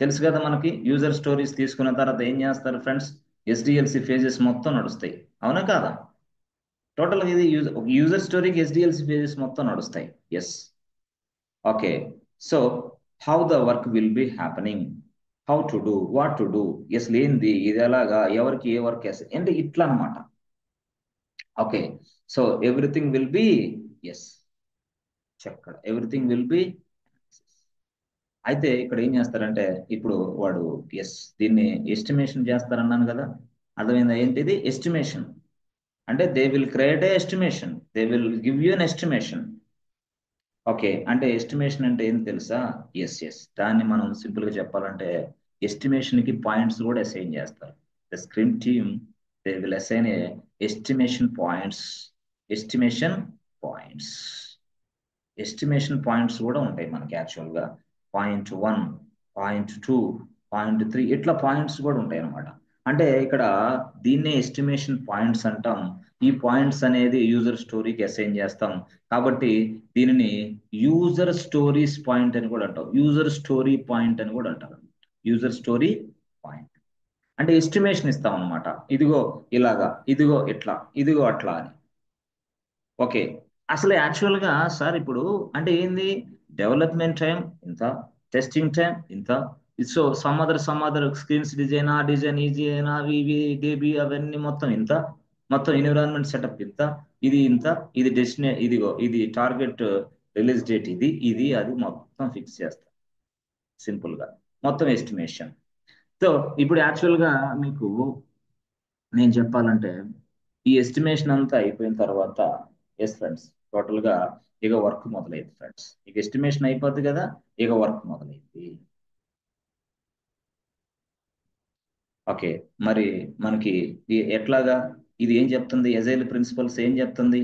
తెలుసు కదా మనకి. User stories తీసుకున్న తర్వాత ఏం చేస్తారు ఫ్రెండ్స్? ఎస్డిఎల్సి ఫేజెస్ మొత్తం నడుస్తాయి, అవునా కాదా? టోటల్ ఇది యూజర్ స్టోరీకి ఎస్డిఎల్సి ఫేజెస్ మొత్తం నడుస్తాయి. Yes. Okay, so how the work will be happening, how to do, what to do, yes లేనిది ఇది ఎలాగా, ఎవరికి ఏ వర్క్ వేస్తుంది అంటే ఇట్లా అనమాట. Okay, so everything will be ఎస్ చెక్కడ, ఎవ్రీథింగ్ విల్ బి. అయితే ఇక్కడ ఏం చేస్తారంటే ఇప్పుడు వాడు ఎస్ దీన్ని ఎస్టిమేషన్ చేస్తారన్నాను కదా, అర్థమైందా? ఏంటిది ఎస్టిమేషన్ అంటే? They will create a estimation, they will give you an estimation. Okay, అంటే ఎస్టిమేషన్ అంటే ఏం తెలుసా? ఎస్ దాన్ని మనం సింపుల్ గా చెప్పాలంటే ఎస్టిమేషన్ కి పాయింట్స్ కూడా అసైన్ చేస్తారు. The screen team they will assign A estimation points. Estimation points కూడా ఉంటాయి మనకి యాక్చువల్ గా. పాయింట్ 1, పాయింట్ 2, పాయింట్ 3 ఇట్లా పాయింట్స్ కూడా ఉంటాయి అనమాట. అంటే ఇక్కడ దీన్నే ఎస్టిమేషన్ పాయింట్స్ అంటాం. ఈ పాయింట్స్ అనేది యూజర్ స్టోరీకి అసైన్ చేస్తాం కాబట్టి దీనిని యూజర్ స్టోరీస్ పాయింట్ అని కూడా అంటాం, యూజర్ స్టోరీ పాయింట్ అని కూడా అంటారు. యూజర్ స్టోరీ పాయింట్ అంటే ఎస్టిమేషన్ ఇస్తాం అనమాట. ఇదిగో ఇలాగా, ఇదిగో ఇట్లా, ఇదిగో అట్లా అని. ఓకే, అసలు యాక్చువల్ గా సార్ ఇప్పుడు అంటే ఏంది? డెవలప్మెంట్ టైం ఇంత, టెస్టింగ్ టైం ఇంత, so some other screens design, ఆ డిజైన్, ఈజీ అయినా ఇవి డేబీ అవన్నీ మొత్తం ఇంత, మొత్తం ఎన్విరాన్మెంట్ సెటప్ ఇంత, ఇది ఇంత, ఇది ఇదిగో ఇది టార్గెట్ రిలీజ్ డేట్, ఇది అది మొత్తం ఫిక్స్ చేస్తాం సింపుల్ గా, మొత్తం ఎస్టిమేషన్. సో ఇప్పుడు యాక్చువల్ గా మీకు నేను చెప్పాలంటే ఈ ఎస్టిమేషన్ అంతా అయిపోయిన తర్వాత ఎస్ ఫ్రెండ్స్ టోటల్ గా ఇక వర్క్ మొదలైంది ఫ్రెండ్స్. ఇక ఎస్టిమేషన్ అయిపోద్ది కదా, ఇక వర్క్ మొదలైంది. ఓకే, మరి మనకి ఎట్లాగా ఇది ఏం చెప్తుంది? ఎజైల్ ప్రిన్సిపల్స్ ఏం చెప్తుంది?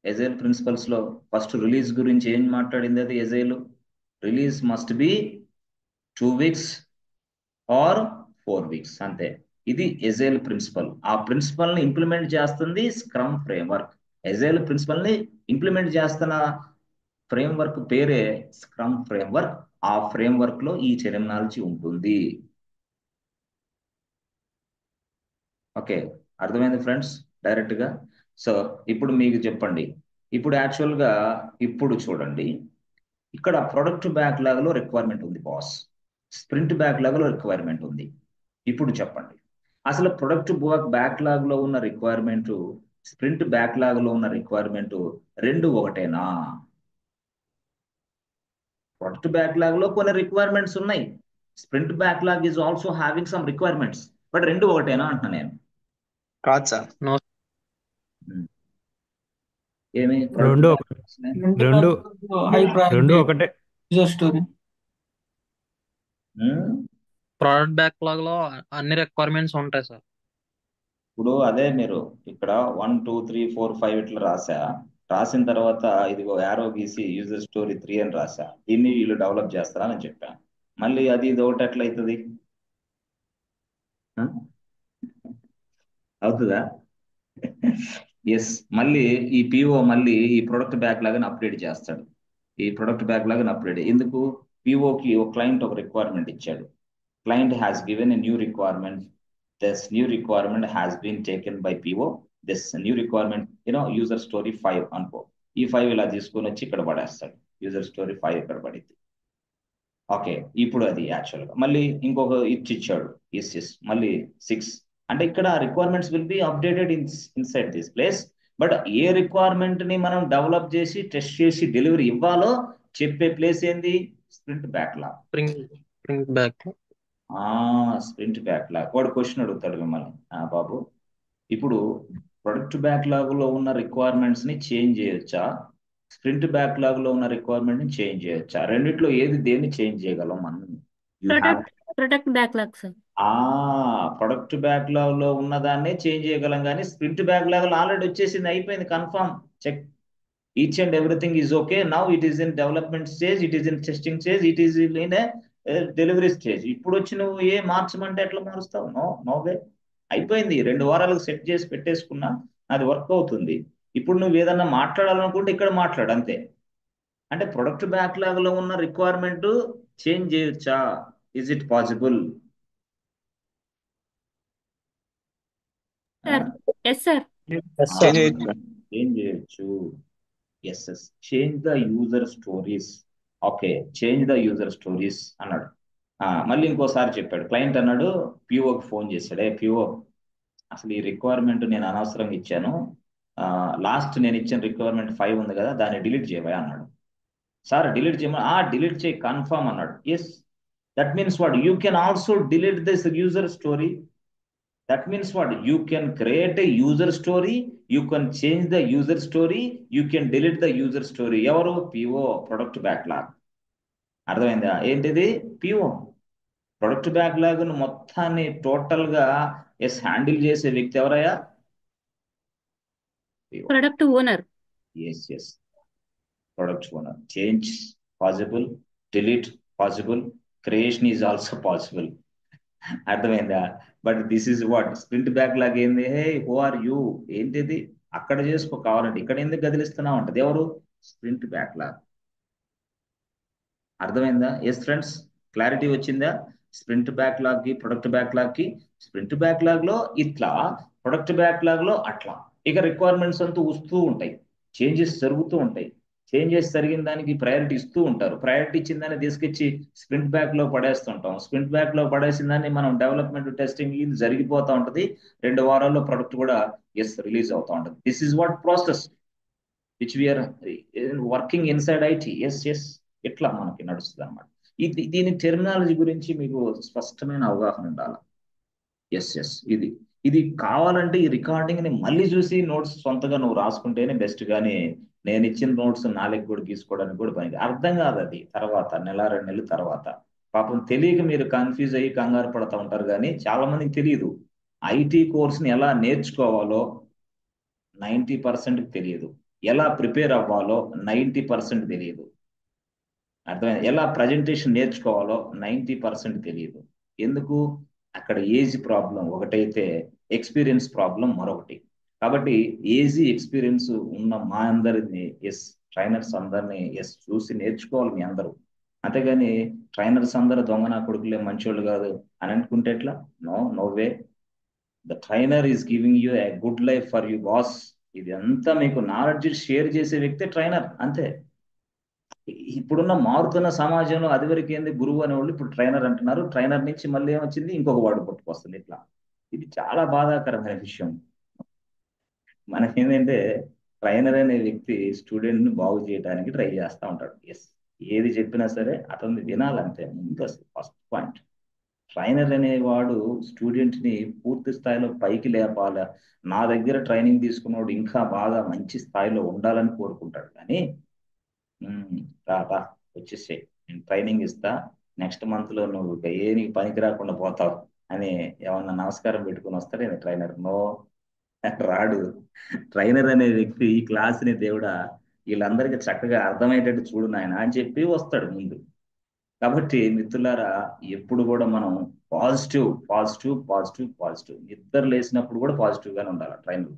ఎజైల్ ప్రిన్సిపల్స్ లో ఫస్ట్ రిలీజ్ గురించి ఏం మాట్లాడింది? అది agile release must be 2 weeks or 4 weeks అంతే. ఇది ఎజైల్ ప్రిన్సిపల్. ఆ ప్రిన్సిపల్ ని ఇంప్లిమెంట్ చేస్తుంది స్క్రమ్ ఫ్రేమ్వర్క్. ఎజైల్ ప్రిన్సిపల్ ని ఇంప్లిమెంట్ చేస్తున్న ఫ్రేమ్వర్క్ పేరే స్క్రమ్ ఫ్రేమ్వర్క్. ఆ ఫ్రేమ్వర్క్ లో ఈ టెర్మినాలజీ ఉంటుంది. ఓకే, అర్థమైంది ఫ్రెండ్స్ డైరెక్ట్ గా. సో ఇప్పుడు మీకు చెప్పండి, ఇప్పుడు యాక్చువల్ గా ఇప్పుడు చూడండి, ఇక్కడ ప్రొడక్ట్ బ్యాక్లాగ్ లో రిక్వైర్మెంట్ ఉంది బాస్, స్ప్రింట్ బ్యాక్లాగ్ లో రిక్వైర్మెంట్ ఉంది. ఇప్పుడు చెప్పండి, అసలు ప్రొడక్ట్ బ్యాక్లాగ్ లో ఉన్న రిక్వైర్మెంట్, స్ప్రింట్ బ్యాక్లాగ్ లో ఉన్న రిక్వైర్మెంట్ రెండు ఒకటేనా? ప్రొడక్ట్ బ్యాక్లాగ్ లో కొన్ని రిక్వైర్మెంట్స్ ఉన్నాయి, sprint backlog is also having some requirements, but రెండు ఒకటేనా అంటున్నా నేను. కాదు సార్. ఏమి రెండు రెండు రెండు ఒకటే. స్టోరీ ప్రోడక్ట్ బ్యాక్లాగ్ లో అన్ని రిక్వైర్మెంట్స్ ఉంటాయి సార్. ఇప్పుడు అదే మీరు ఇక్కడ 1, 2, 3, 4, 5 ఇట్లా రాసిన తర్వాత ఇదిగో యారో గీసి యూజర్ స్టోరీ 3 అని రాసా. దీన్ని వీళ్ళు డెవలప్ చేస్తారా అని చెప్పాను. మళ్ళీ అది ఇది ఒకటి ఎట్లా అవుతుంది? అవుతుందా? ఎస్, మళ్ళీ ఈ పిఓ మళ్ళీ ఈ ప్రొడక్ట్ బ్యాక్ లాగా అప్డేట్ చేస్తాడు. ఈ ప్రొడక్ట్ బ్యాక్ లాగా అప్డేట్ ఎందుకు? పిఓకి ఒక క్లయింట్ ఒక రిక్వైర్మెంట్ ఇచ్చాడు. Client has given a new requirement. This new requirement has been taken by PO. This new requirement user story 5 అనుకో. ఈ 5 ఇలా తీసుకొని వచ్చి ఇక్కడ పడేస్తాడు. యూజర్ స్టోరీ 5 ఇక్కడ పడింది. ఓకే, ఇప్పుడు అది యాక్చువల్ గా మళ్ళీ ఇంకొక ఇచ్చాడు. ఎస్ మళ్ళీ 6 అంటే ఇక్కడ requirements will be updated inside this place. But A requirement ని మనం డెవలప్ చేసి టెస్ట్ చేసి డెలివరీ ఇవ్వాలో చెప్పే ప్లేస్ ఏంది? Sprint backlog. Spring back. Sprint backlog. వాడు క్వశ్చన్ అడుగుతాడు మిమ్మల్ని, బాబు ఇప్పుడు ప్రొడక్ట్ బ్యాక్లాగ్ లో ఉన్న రిక్వైర్మెంట్స్ ని చేంజ్ చేయొచ్చా, స్ప్రింట్ బ్యాక్లాగ్ లో ఉన్న రిక్వైర్మెంట్ ని చేంజ్ చేయొచ్చా? రెండిట్లో దేన్ని చేంజ్ చేయగలం మనం? Product backlog sir. Product backlog లో ఉన్నదాన్నే చేంజ్ చేయగలం, కానీ స్ప్రింట్ బ్యాక్లాగ్ లో ఆల్రెడీ వచ్చేసింది, అయిపోయింది, confirm, check, each and everything is okay. Now it is in development stage, it is in testing stage, it is in delivery stage. ఇప్పుడు వచ్చి నువ్వు మార్చమంటే ఎట్లా మారుస్తావు? No way. అయిపోయింది, 2 వారాలకు సెట్ చేసి పెట్టేసుకున్నా, అది వర్క్ అవుతుంది. ఇప్పుడు నువ్వు ఏదన్నా మాట్లాడాలనుకుంటే ఇక్కడ మాట్లాడు అంతే. అంటే ప్రొడక్ట్ బ్యాక్లాగ్ లో ఉన్న రిక్వైర్మెంట్ చేంజ్ చేయొచ్చా? Is it possible? Yes sir. Change చేయొచ్చు. Yes change the user stories. Okay, change the user stories అన్నాడు. మళ్ళీ ఇంకోసారి చెప్పాడు. క్లయింట్ అన్నాడు, పిఓకి ఫోన్ చేశాడే, పిఓ అసలు ఈ రిక్వైర్మెంట్ నేను అనవసరంగా ఇచ్చాను, లాస్ట్ నేను ఇచ్చిన రిక్వైర్మెంట్ 5 ఉంది కదా, దాన్ని డిలీట్ చేయవా అన్నాడు. సార్ డిలీట్ చేయమని, డిలీట్ చేయి కన్ఫర్మ్ అన్నాడు. Yes, that means what, you can also delete this user story. That means what, you can create a user story, you can change the user story, you can delete the user story. ఎవరు? PO, product backlog. అర్థమైందా? ఏంటిది? PO product backlog మొత్తాన్ని total గా handle చేసే వ్యక్తి ఎవరయ్యా? Product owner. Yes product owner. Change possible, delete possible, creation is also possible. అర్థమైందా? But this is what sprint backlog ఏంది? హే హూ ఆర్ యూ, ఏంటిది? అక్కడ చేసుకో, కావాలంటే ఇక్కడ ఎందుకు కదిలిస్తున్నావు అంటది. ఎవరు? Sprint backlog. అర్థమైందా? ఎస్ ఫ్రెండ్స్, క్లారిటీ వచ్చిందా? స్ప్రింట్ బ్యాక్లాగ్ కి ప్రొడక్ట్ బ్యాక్లాగ్ కి, స్ప్రింట్ బ్యాక్లాగ్ లో ఇట్లా, ప్రొడక్ట్ బ్యాక్లాగ్ లో అట్లా. ఇక రిక్వైర్మెంట్స్ అంతా వస్తూ ఉంటాయి, చేంజెస్ జరుగుతూ ఉంటాయి. చేంజెస్ జరిగిన దానికి ప్రయారిటీ ఇస్తూ ఉంటారు. ప్రయారిటీ ఇచ్చిన దాన్ని తీసుకొచ్చి స్ప్రింట్ బ్యాక్ లో పడేస్తుంటాం. స్ప్రింట్ బ్యాక్ లో పడేసిన దాన్ని మనం డెవలప్మెంట్ టెస్టింగ్ ఇది జరిగిపోతూ ఉంటుంది. 2 వారాల్లో ప్రొడక్ట్ కూడా రిలీజ్ అవుతూ ఉంటుంది. This is what process which we're working inside IT. Yes ఇట్లా మనకి నడుస్తుంది అనమాట. దీని టెర్మినాలజీ గురించి మీకు స్పష్టమైన అవగాహన ఉండాలి. ఎస్ ఇది కావాలంటే ఈ రికార్డింగ్ ని మళ్ళీ చూసి నోట్స్ సొంతగా నువ్వు రాసుకుంటేనే బెస్ట్. కానీ నేను ఇచ్చిన నోట్స్ నాలుగు కూడా గీసుకోవడానికి కూడా పనికి అర్థం కాదు. అది తర్వాత 1-2 నెలల తర్వాత పాపం తెలియక మీరు కన్ఫ్యూజ్ అయ్యి కంగారు పడుతూ ఉంటారు. కానీ చాలా మందికి తెలియదు. ఐటీ కోర్స్ని ఎలా నేర్చుకోవాలో 90% తెలియదు. ఎలా ప్రిపేర్ అవ్వాలో 90% తెలియదు. అర్థమైంది? ఎలా ప్రజెంటేషన్ నేర్చుకోవాలో 90% తెలియదు. ఎందుకు? అక్కడ ఏజ్ ప్రాబ్లం ఒకటైతే ఎక్స్పీరియన్స్ ప్రాబ్లం మరొకటి. కాబట్టి ఏజ్ ఎక్స్పీరియన్స్ ఉన్న మా అందరిని ట్రైనర్స్ అందరినీ చూసి నేర్చుకోవాలి మీ అందరూ. అంతేగాని ట్రైనర్స్ అందరూ దొంగనా కొడుకులే మంచోళ్ళు కాదు అని అనుకుంటే ఎట్లా? No way. The trainer is giving you a good life for you boss. ఇది అంతా మీకు నాలెడ్జ్ షేర్ చేసే వ్యక్తే ట్రైనర్, అంతే. ఇప్పుడున్న మారుతున్న సమాజంలో అదివరకు ఏంది గురువు అనేవాళ్ళు ఇప్పుడు ట్రైనర్ అంటున్నారు. ట్రైనర్ నుంచి మళ్ళీ ఏమొచ్చింది? ఇంకొక వాడు పుట్టుకొస్తుంది. ఇట్లా ఇది చాలా బాధాకరమైన విషయం. మనకేంటంటే ట్రైనర్ అనే వ్యక్తి స్టూడెంట్ ని బాగు చేయడానికి ట్రై చేస్తూ ఉంటాడు. ఏది చెప్పినా సరే అతన్ని వినాలంతే. ముందు ఫస్ట్ పాయింట్, ట్రైనర్ అనేవాడు స్టూడెంట్ ని పూర్తి స్థాయిలో పైకి లేపాలి, నా దగ్గర ట్రైనింగ్ తీసుకున్నవాడు ఇంకా బాగా మంచి స్థాయిలో ఉండాలని కోరుకుంటాడు. కానీ రా వచ్చేసే, నేను ట్రైనింగ్ ఇస్తా, నెక్స్ట్ మంత్ లో నువ్వు నీకు పనికి రాకుండా పోతావు అని ఏమన్నా నమస్కారం పెట్టుకుని వస్తాడే ట్రైనర్? నో, రాడు. ట్రైనర్ అనే వ్యక్తి ఈ క్లాస్ని దేవుడా వీళ్ళందరికీ చక్కగా అర్థమయ్యేటట్టు చూడు నాయన అని చెప్పి వస్తాడు ముందు. కాబట్టి మిత్రులారా, ఎప్పుడు కూడా మనం పాజిటివ్ పాజిటివ్ పాజిటివ్ పాజిటివ్ నిద్ర లేసినప్పుడు కూడా పాజిటివ్ గానే ఉండాలి ట్రైనర్.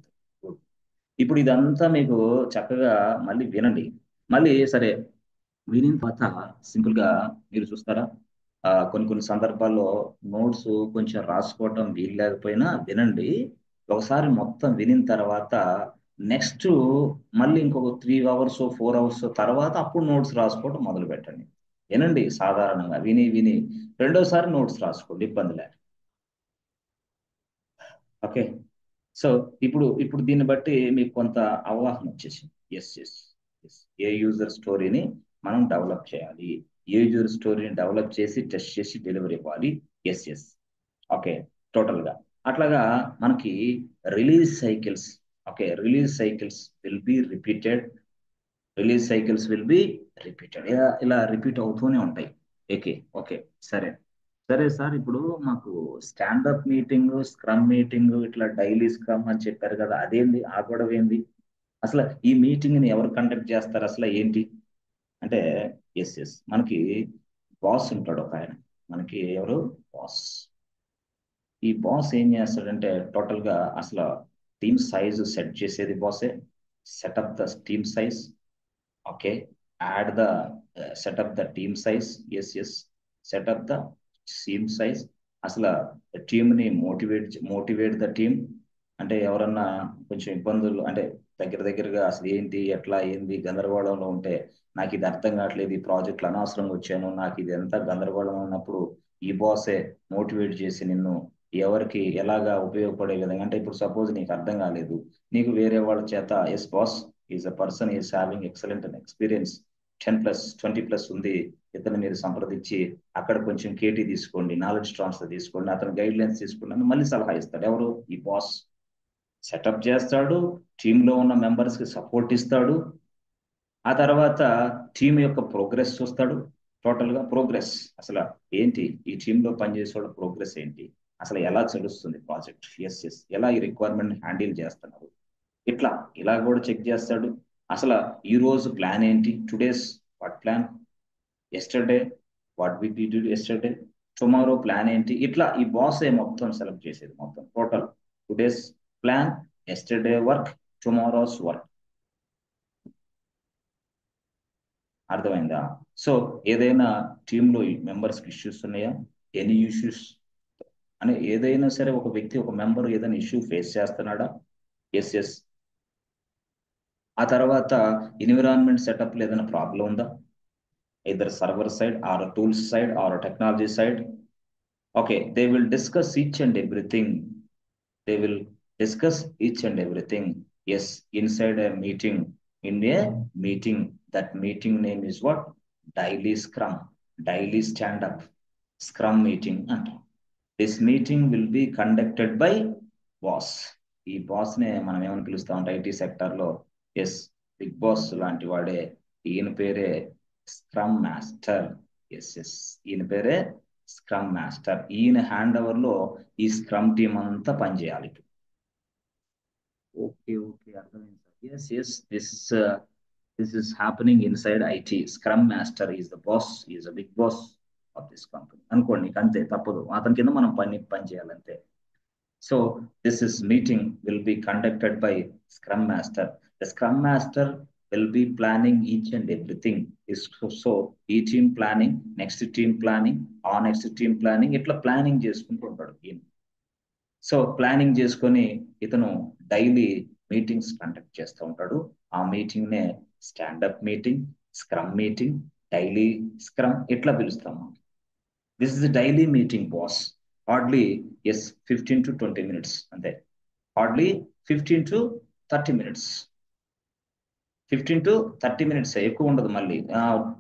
ఇప్పుడు ఇదంతా మీకు చక్కగా మళ్ళీ వినండి. మళ్ళీ సరే వినిన తర్వాత సింపుల్ గా మీరు చూస్తారా, కొన్ని సందర్భాల్లో నోట్స్ కొంచెం రాసుకోవటం వీలు లేకపోయినా వినండి. ఒకసారి మొత్తం వినిన తర్వాత నెక్స్ట్ మళ్ళీ ఇంకొక 3 అవర్స్ 4 అవర్స్ తర్వాత అప్పుడు నోట్స్ రాసుకోవటం మొదలు పెట్టండి. వినండి సాధారణంగా విని రెండోసారి నోట్స్ రాసుకోండి, ఇబ్బంది లేదు. ఓకే. సో ఇప్పుడు దీన్ని బట్టి మీకు కొంత అవగాహన వచ్చేసింది. ఎస్ ఎస్ ఎస్ ఏ యూజర్ స్టోరీని మనం డెవలప్ చేయాలి, ఏ యూజర్ స్టోరీని డెవలప్ చేసి టెస్ట్ చేసి డెలివరీ ఇవ్వాలి. Yes yes okay. టోటల్ గా అట్లాగా మనకి release cycles, okay, release cycles will be repeated, release cycles will be repeated, ఇలా రిపీట్ అవుతూనే ఉంటాయి. Okay okay. సరే సరే సార్, ఇప్పుడు మాకు స్టాండప్ మీటింగ్, స్క్రమ్ మీటింగ్, ఇట్లా డైలీ స్క్రమ్ అని చెప్పారు కదా, అదేంది, ఆ గొడవ ఏంది, అసలు ఈ మీటింగ్ ని ఎవరు కండక్ట్ చేస్తారు, అసలు ఏంటి అంటే, ఎస్ మనకి బాస్ ఉంటాడు ఒక ఆయన. మనకి ఎవరు బాస్. ఈ బాస్ ఏం చేస్తాడంటే టోటల్ గా అసలు టీమ్ సైజ్ సెట్ చేసేది బాసే. Setup the team size, okay, add the set up the team size. Yes set up the team size. అసలు టీమ్ ని మోటివేట్ ద టీమ్. అంటే ఎవరన్నా కొంచెం ఇబ్బందులు అంటే దగ్గరగా అసలు ఏంటి ఎట్లా ఏంది గందరగోళంలో ఉంటే, నాకు ఇది అర్థం కావట్లేదు, ఈ ప్రాజెక్టులు అనవసరంగా వచ్చాను, నాకు ఇది ఎంత గందరగోళం ఉన్నప్పుడు ఈ బాసే మోటివేట్ చేసి నిన్ను ఎవరికి ఎలాగా ఉపయోగపడే విధంగా, అంటే ఇప్పుడు సపోజ్ నీకు అర్థం కాలేదు, నీకు వేరే వాళ్ళ చేత yes boss is a person is having excellent experience 10+ 20+ ఉంది, ఇతను మీరు సంప్రదించి అక్కడ కొంచెం కేటీ తీసుకోండి, నాలెడ్జ్ ట్రాన్స్ఫర్ తీసుకోండి, అతను గైడ్ లైన్స్ తీసుకున్నాను మళ్ళీ సలహా ఇస్తాడు. ఎవరు? ఈ బాస్. సెటప్ చేస్తాడు, టీంలో ఉన్న మెంబర్స్ కి సపోర్ట్ ఇస్తాడు, ఆ తర్వాత టీం యొక్క ప్రోగ్రెస్ చూస్తాడు. టోటల్ గా ప్రోగ్రెస్ అసలు ఏంటి, ఈ టీంలో పనిచేసే వాళ్ళ ప్రోగ్రెస్ ఏంటి, అసలు ఎలా చదువుతుంది ప్రాజెక్ట్, ఎస్ ఎలా ఈ రిక్వైర్మెంట్ హ్యాండిల్ చేస్తున్నారు, ఇలా కూడా చెక్ చేస్తాడు. అసలు ఈ రోజు ప్లాన్ ఏంటి, today's what plan, yesterday what we did yesterday, tomorrow plan ఏంటి, ఇట్లా ఈ బాస్ మొత్తం సెలెక్ట్ చేసేది. మొత్తం total today's plan, yesterday work, tomorrow's work. అర్థమైందా? సో ఏదైనా టీంలో మెంబర్స్ కి ఇష్యూస్ ఉన్నాయా, ఎనీ ఇష్యూస్ అని ఏదైనా సరే ఒక వ్యక్తి ఒక మెంబర్ ఏదైనా ఇష్యూ ఫేస్ చేస్తున్నాడా, ఎస్ ఆ తర్వాత ఎన్విరాన్మెంట్ సెటప్ లో ఏదైనా ప్రాబ్లం ఉందా, either server side or a tools side or a technology side. Okay, they will discuss each and everything. They will discuss each and everything. Yes, inside a meeting, in a meeting, that meeting name is what? Daily Scrum, daily stand-up, Scrum meeting. And this meeting will be conducted by boss. ఈ boss నే మనం ఏమని పిలుస్తాం అంటే IT sector లో, yes big boss లాంటి వాడే. ఈయన పేరే స్క్రమ్ మాస్టర్. ఎస్ ఈయన పేరే స్క్రమ్ మాస్టర్. ఈయన హ్యాండ్ ఓవర్ లో ఈ స్క్రమ్ టీమ్ అంతా పనిచేయాలి. ఓకే అర్థమైంది sir. Yes this is happening inside IT. Scrum master is the boss, is a big boss of this company అనుకోండి, అంతే, తప్పదు, అతని కింద మనం పని చేయాలంతే. So this is meeting will be conducted by Scrum Master. The Scrum Master will be planning each and everything. So ఈ team planning, next team planning, next team planning, ఇట్లా ప్లానింగ్ చేసుకుంటూ ఉంటాడు ఈయన. సో ప్లానింగ్ చేసుకొని ఇతను daily meetings conduct చేస్తూ ఉంటాడు. ఆ మీటింగ్ నే standup meeting, scrum meeting, daily scrum ఇట్లా పిలుస్తాము. This is daily meeting boss. Hardly 15 to 20 minutes అంతే. Hardly 15 to 30 minutes. 15 to 30 minutes ఎక్కువ ఉండదు. మళ్ళీ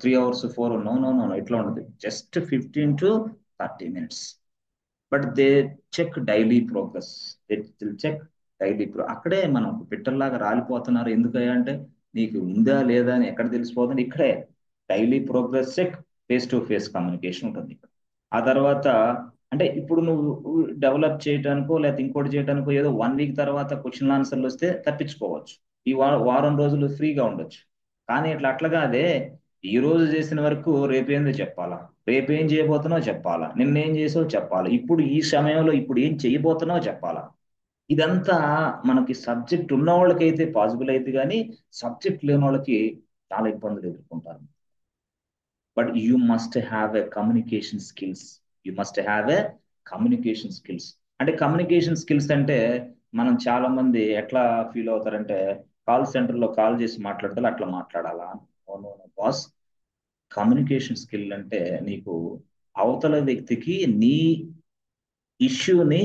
3 hours 4 నో ఇట్లా ఉండదు. Just 15 to 30 minutes. But they check daily progress. Check daily అక్కడే మనం పిట్టల్లాగా రాలిపోతున్నారు. ఎందుకయ్యా అంటే నీకు ఉందా లేదా అని ఎక్కడ తెలిసిపోతుంది. ఇక్కడే daily progress check, face to face communication ఉంటుంది ఇక్కడ. ఆ తర్వాత అంటే ఇప్పుడు నువ్వు డెవలప్ చేయడానికో లేకపోతే ఇంకోటి చేయడానికో ఏదో 1 week తర్వాత క్వశ్చన్ ఆన్సర్లు వస్తే తప్పించుకోవచ్చు. ఈ వారం రోజులు ఫ్రీగా ఉండొచ్చు. కానీ అట్లా కాదే, ఈ రోజు చేసిన వరకు రేపేందో చెప్పాలా, రేపేం చేయబోతున్నావు చెప్పాలా, నిన్నేం చేసావు చెప్పాలా, ఇప్పుడు ఈ సమయంలో ఇప్పుడు ఏం చేయబోతున్నావు చెప్పాలా. ఇదంతా మనకి సబ్జెక్ట్ ఉన్న వాళ్ళకైతే పాసిబుల్ అయితే కానీ సబ్జెక్ట్ లేని వాళ్ళకి చాలా ఇబ్బందులు ఎదుర్కొంటారు. But you must have a communication skills. You must have a communication skills. అంటే కమ్యూనికేషన్ స్కిల్స్ అంటే మనం చాలా మంది ఎట్లా ఫీల్ అవుతారంటే కాల్ సెంటర్లో కాల్ చేసి మాట్లాడతారు, అట్లా మాట్లాడాలా? బాస్, కమ్యూనికేషన్ స్కిల్ అంటే నీకు అవతల వ్యక్తికి నీ ఇష్యూని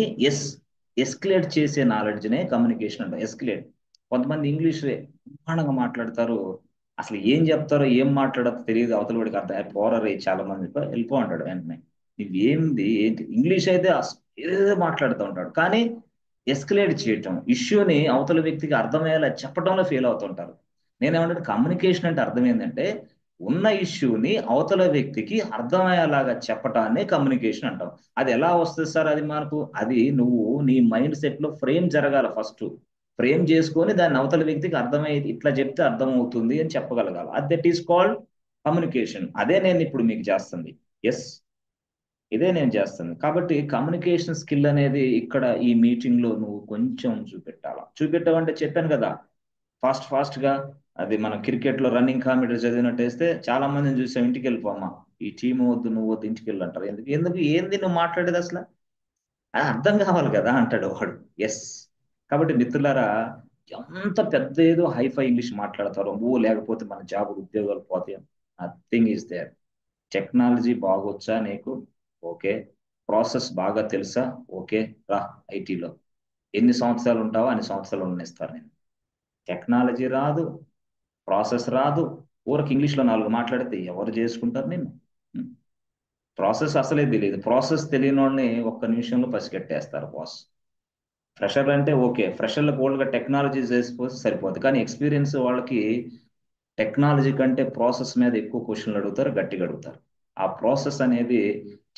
ఎస్కలేట్ చేసే నాలెడ్జ్నే కమ్యూనికేషన్ అంటారు. ఎస్కలేట్. కొంతమంది ఇంగ్లీష్ బ్రహ్మాండంగా మాట్లాడతారు, అసలు ఏం చెప్తారో ఏం మాట్లాడో తెలియదు, అవతల వాడికి అర్థం పోరరే చాలా మంది వెళ్ళిపో అంటాడు వెంటనే. నువ్వేంది ఏంటి ఇంగ్లీష్ అయితే ఏదో మాట్లాడుతూ ఉంటాడు, కానీ ఎస్కలేట్ చేయటం ఇష్యూని అవతల వ్యక్తికి అర్థమయ్యేలా చెప్పడంలో ఫెయిల్ అవుతుంటారు. నేనేమంటే కమ్యూనికేషన్ అంటే అర్థం ఏంటంటే ఉన్న ఇష్యూని అవతల వ్యక్తికి అర్థమయ్యేలాగా చెప్పటాన్ని కమ్యూనికేషన్ అంటాం. అది ఎలా వస్తుంది సార్? అది నువ్వు నీ మైండ్ సెట్ లో ఫ్రేమ్ జరగాల. ఫస్ట్ ఫ్రేమ్ చేసుకొని దాన్ని అవతల వ్యక్తికి అర్థమయ్యేది ఇట్లా చెప్తే అర్థం అవుతుంది అని చెప్పగలగాలి. అది దట్ ఈస్ కాల్డ్ కమ్యూనికేషన్. అదే నేను ఇప్పుడు మీకు చేస్తుంది. ఎస్, ఇదే నేను చేస్తాను. కాబట్టి కమ్యూనికేషన్ స్కిల్ అనేది ఇక్కడ ఈ మీటింగ్ లో నువ్వు కొంచెం చూపెట్టావంటే చెప్పాను కదా, ఫాస్ట్ గా అది మన క్రికెట్ లో రన్నింగ్ కామెంటరీ చదివినట్టు వేస్తే చాలా మందిని చూసాం, ఇంటికి వెళ్ళిపోమ్మా, ఈ టీం వద్దు, నువ్వు వద్దు, ఇంటికి వెళ్ళి అంటారు. ఎందుకు ఏంది నువ్వు మాట్లాడేది అసలు? అది అర్థం కావాలి కదా అంటాడు వాడు. ఎస్. కాబట్టి మిత్రులారా, ఎంత పెద్ద ఏదో హైఫై ఇంగ్లీష్ మాట్లాడతారో లేకపోతే మన జాబ్ ఉద్యోగాలు పోతాయి, నథింగ్ ఈస్ దేర్. టెక్నాలజీ బాగొచ్చా నీకు? ఓకే. ప్రాసెస్ బాగా తెలుసా? ఓకే, రా ఐటీలో. ఎన్ని సంవత్సరాలు ఉంటావో అన్ని సంవత్సరాలు ఉండనిస్తారు. నేను టెక్నాలజీ రాదు, ప్రాసెస్ రాదు, ఊరికి ఇంగ్లీష్లో 4 మాట్లాడితే ఎవరు చేసుకుంటారు నిన్ను? ప్రాసెస్ అసలే తెలియదు. ప్రాసెస్ తెలియని వాళ్ళని ఒక్క నిమిషంలో పసిగట్టేస్తారు బాస్. ఫ్రెషర్ అంటే ఓకే, ఫ్రెషర్లకు ఓల్డ్గా టెక్నాలజీ చేసిపోతే సరిపోతుంది, కానీ ఎక్స్పీరియన్స్ వాళ్ళకి టెక్నాలజీ కంటే ప్రాసెస్ మీద ఎక్కువ క్వశ్చన్లు అడుగుతారు, గట్టిగా అడుగుతారు. ఆ ప్రాసెస్ అనేది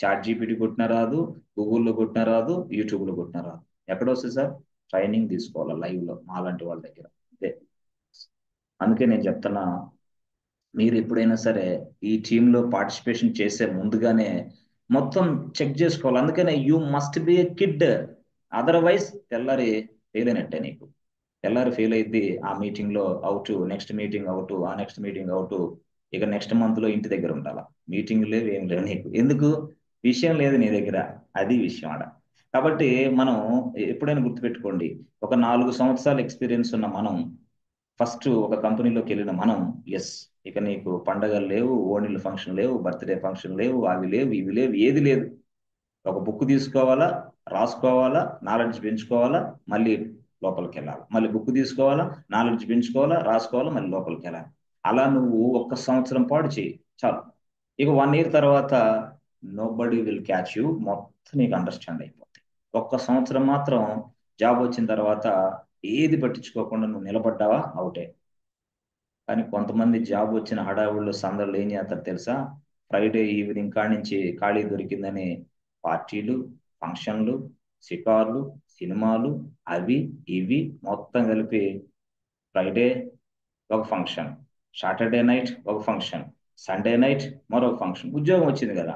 చాట్ జీపీటీ కొట్టినా రాదు, గూగుల్లో కొట్టినా రాదు, యూట్యూబ్లో కొట్టినా రాదు. ఎక్కడ వస్తుంది సార్? ట్రైనింగ్ తీసుకోవాలి లైవ్లో మాలాంటి వాళ్ళ దగ్గర. అంతే. అందుకే నేను చెప్తున్నా, మీరు ఎప్పుడైనా సరే ఈ టీంలో పార్టిసిపేషన్ చేసే ముందుగానే మొత్తం చెక్ చేసుకోవాలి. అందుకనే you must be A kid, otherwise తెల్లారి ఫెయిల్ అయినట్టే. నీకు తెల్లారి ఫెయిల్ అయింది, ఆ మీటింగ్ లో అవుట్, నెక్స్ట్ మీటింగ్ అవుట్, ఆ నెక్స్ట్ మీటింగ్ అవుట్, ఇక నెక్స్ట్ మంత్ లో ఇంటి దగ్గర ఉండాలా. మీటింగ్ లేవు, ఏం లేవు. నీకు ఎందుకు? విషయం లేదు నీ దగ్గర, అది విషయం ఆడ. కాబట్టి మనం ఎప్పుడైనా గుర్తుపెట్టుకోండి, ఒక 4 సంవత్సరాల ఎక్స్పీరియన్స్ ఉన్న మనం ఫస్ట్ ఒక కంపెనీలోకి వెళ్ళిన మనం, ఎస్, ఇక నీకు పండగలు లేవు, ఓణీల ఫంక్షన్ లేవు, బర్త్డే ఫంక్షన్ లేవు, అవి లేవు, ఇవి లేవు, ఏది లేదు. ఒక బుక్ తీసుకోవాలా, రాసుకోవాలా, నాలెడ్జ్ పెంచుకోవాలా, మళ్ళీ లోపలికి వెళ్ళాలి, మళ్ళీ బుక్ తీసుకోవాలా, నాలెడ్జ్ పెంచుకోవాలా, రాసుకోవాలా, మళ్ళీ లోపలికి వెళ్ళాలి. అలా నువ్వు 1 సంవత్సరం పాటు చేయి చాలు. ఇక 1 year తర్వాత నోబడీ విల్ క్యాచ్ యూ, మొత్తం నీకు అండర్స్టాండ్ అయిపోతుంది. 1 సంవత్సరం మాత్రం జాబ్ వచ్చిన తర్వాత ఏది పట్టించుకోకుండా నువ్వు నిలబడ్డావా, అవుటే. కానీ కొంతమంది జాబ్ వచ్చిన హడావుళ్ళు సందర్లు ఏం చేస్తారు తెలుసా? ఫ్రైడే ఈవినింగ్ కాడి నుంచి ఖాళీ దొరికిందని పార్టీలు, ఫంక్షన్లు, షికార్లు, సినిమాలు, అవి ఇవి మొత్తం కలిపి ఫ్రైడే ఒక ఫంక్షన్, సాటర్డే నైట్ ఒక ఫంక్షన్, సండే నైట్ మరొక ఫంక్షన్. ఉద్యోగం వచ్చింది కదా,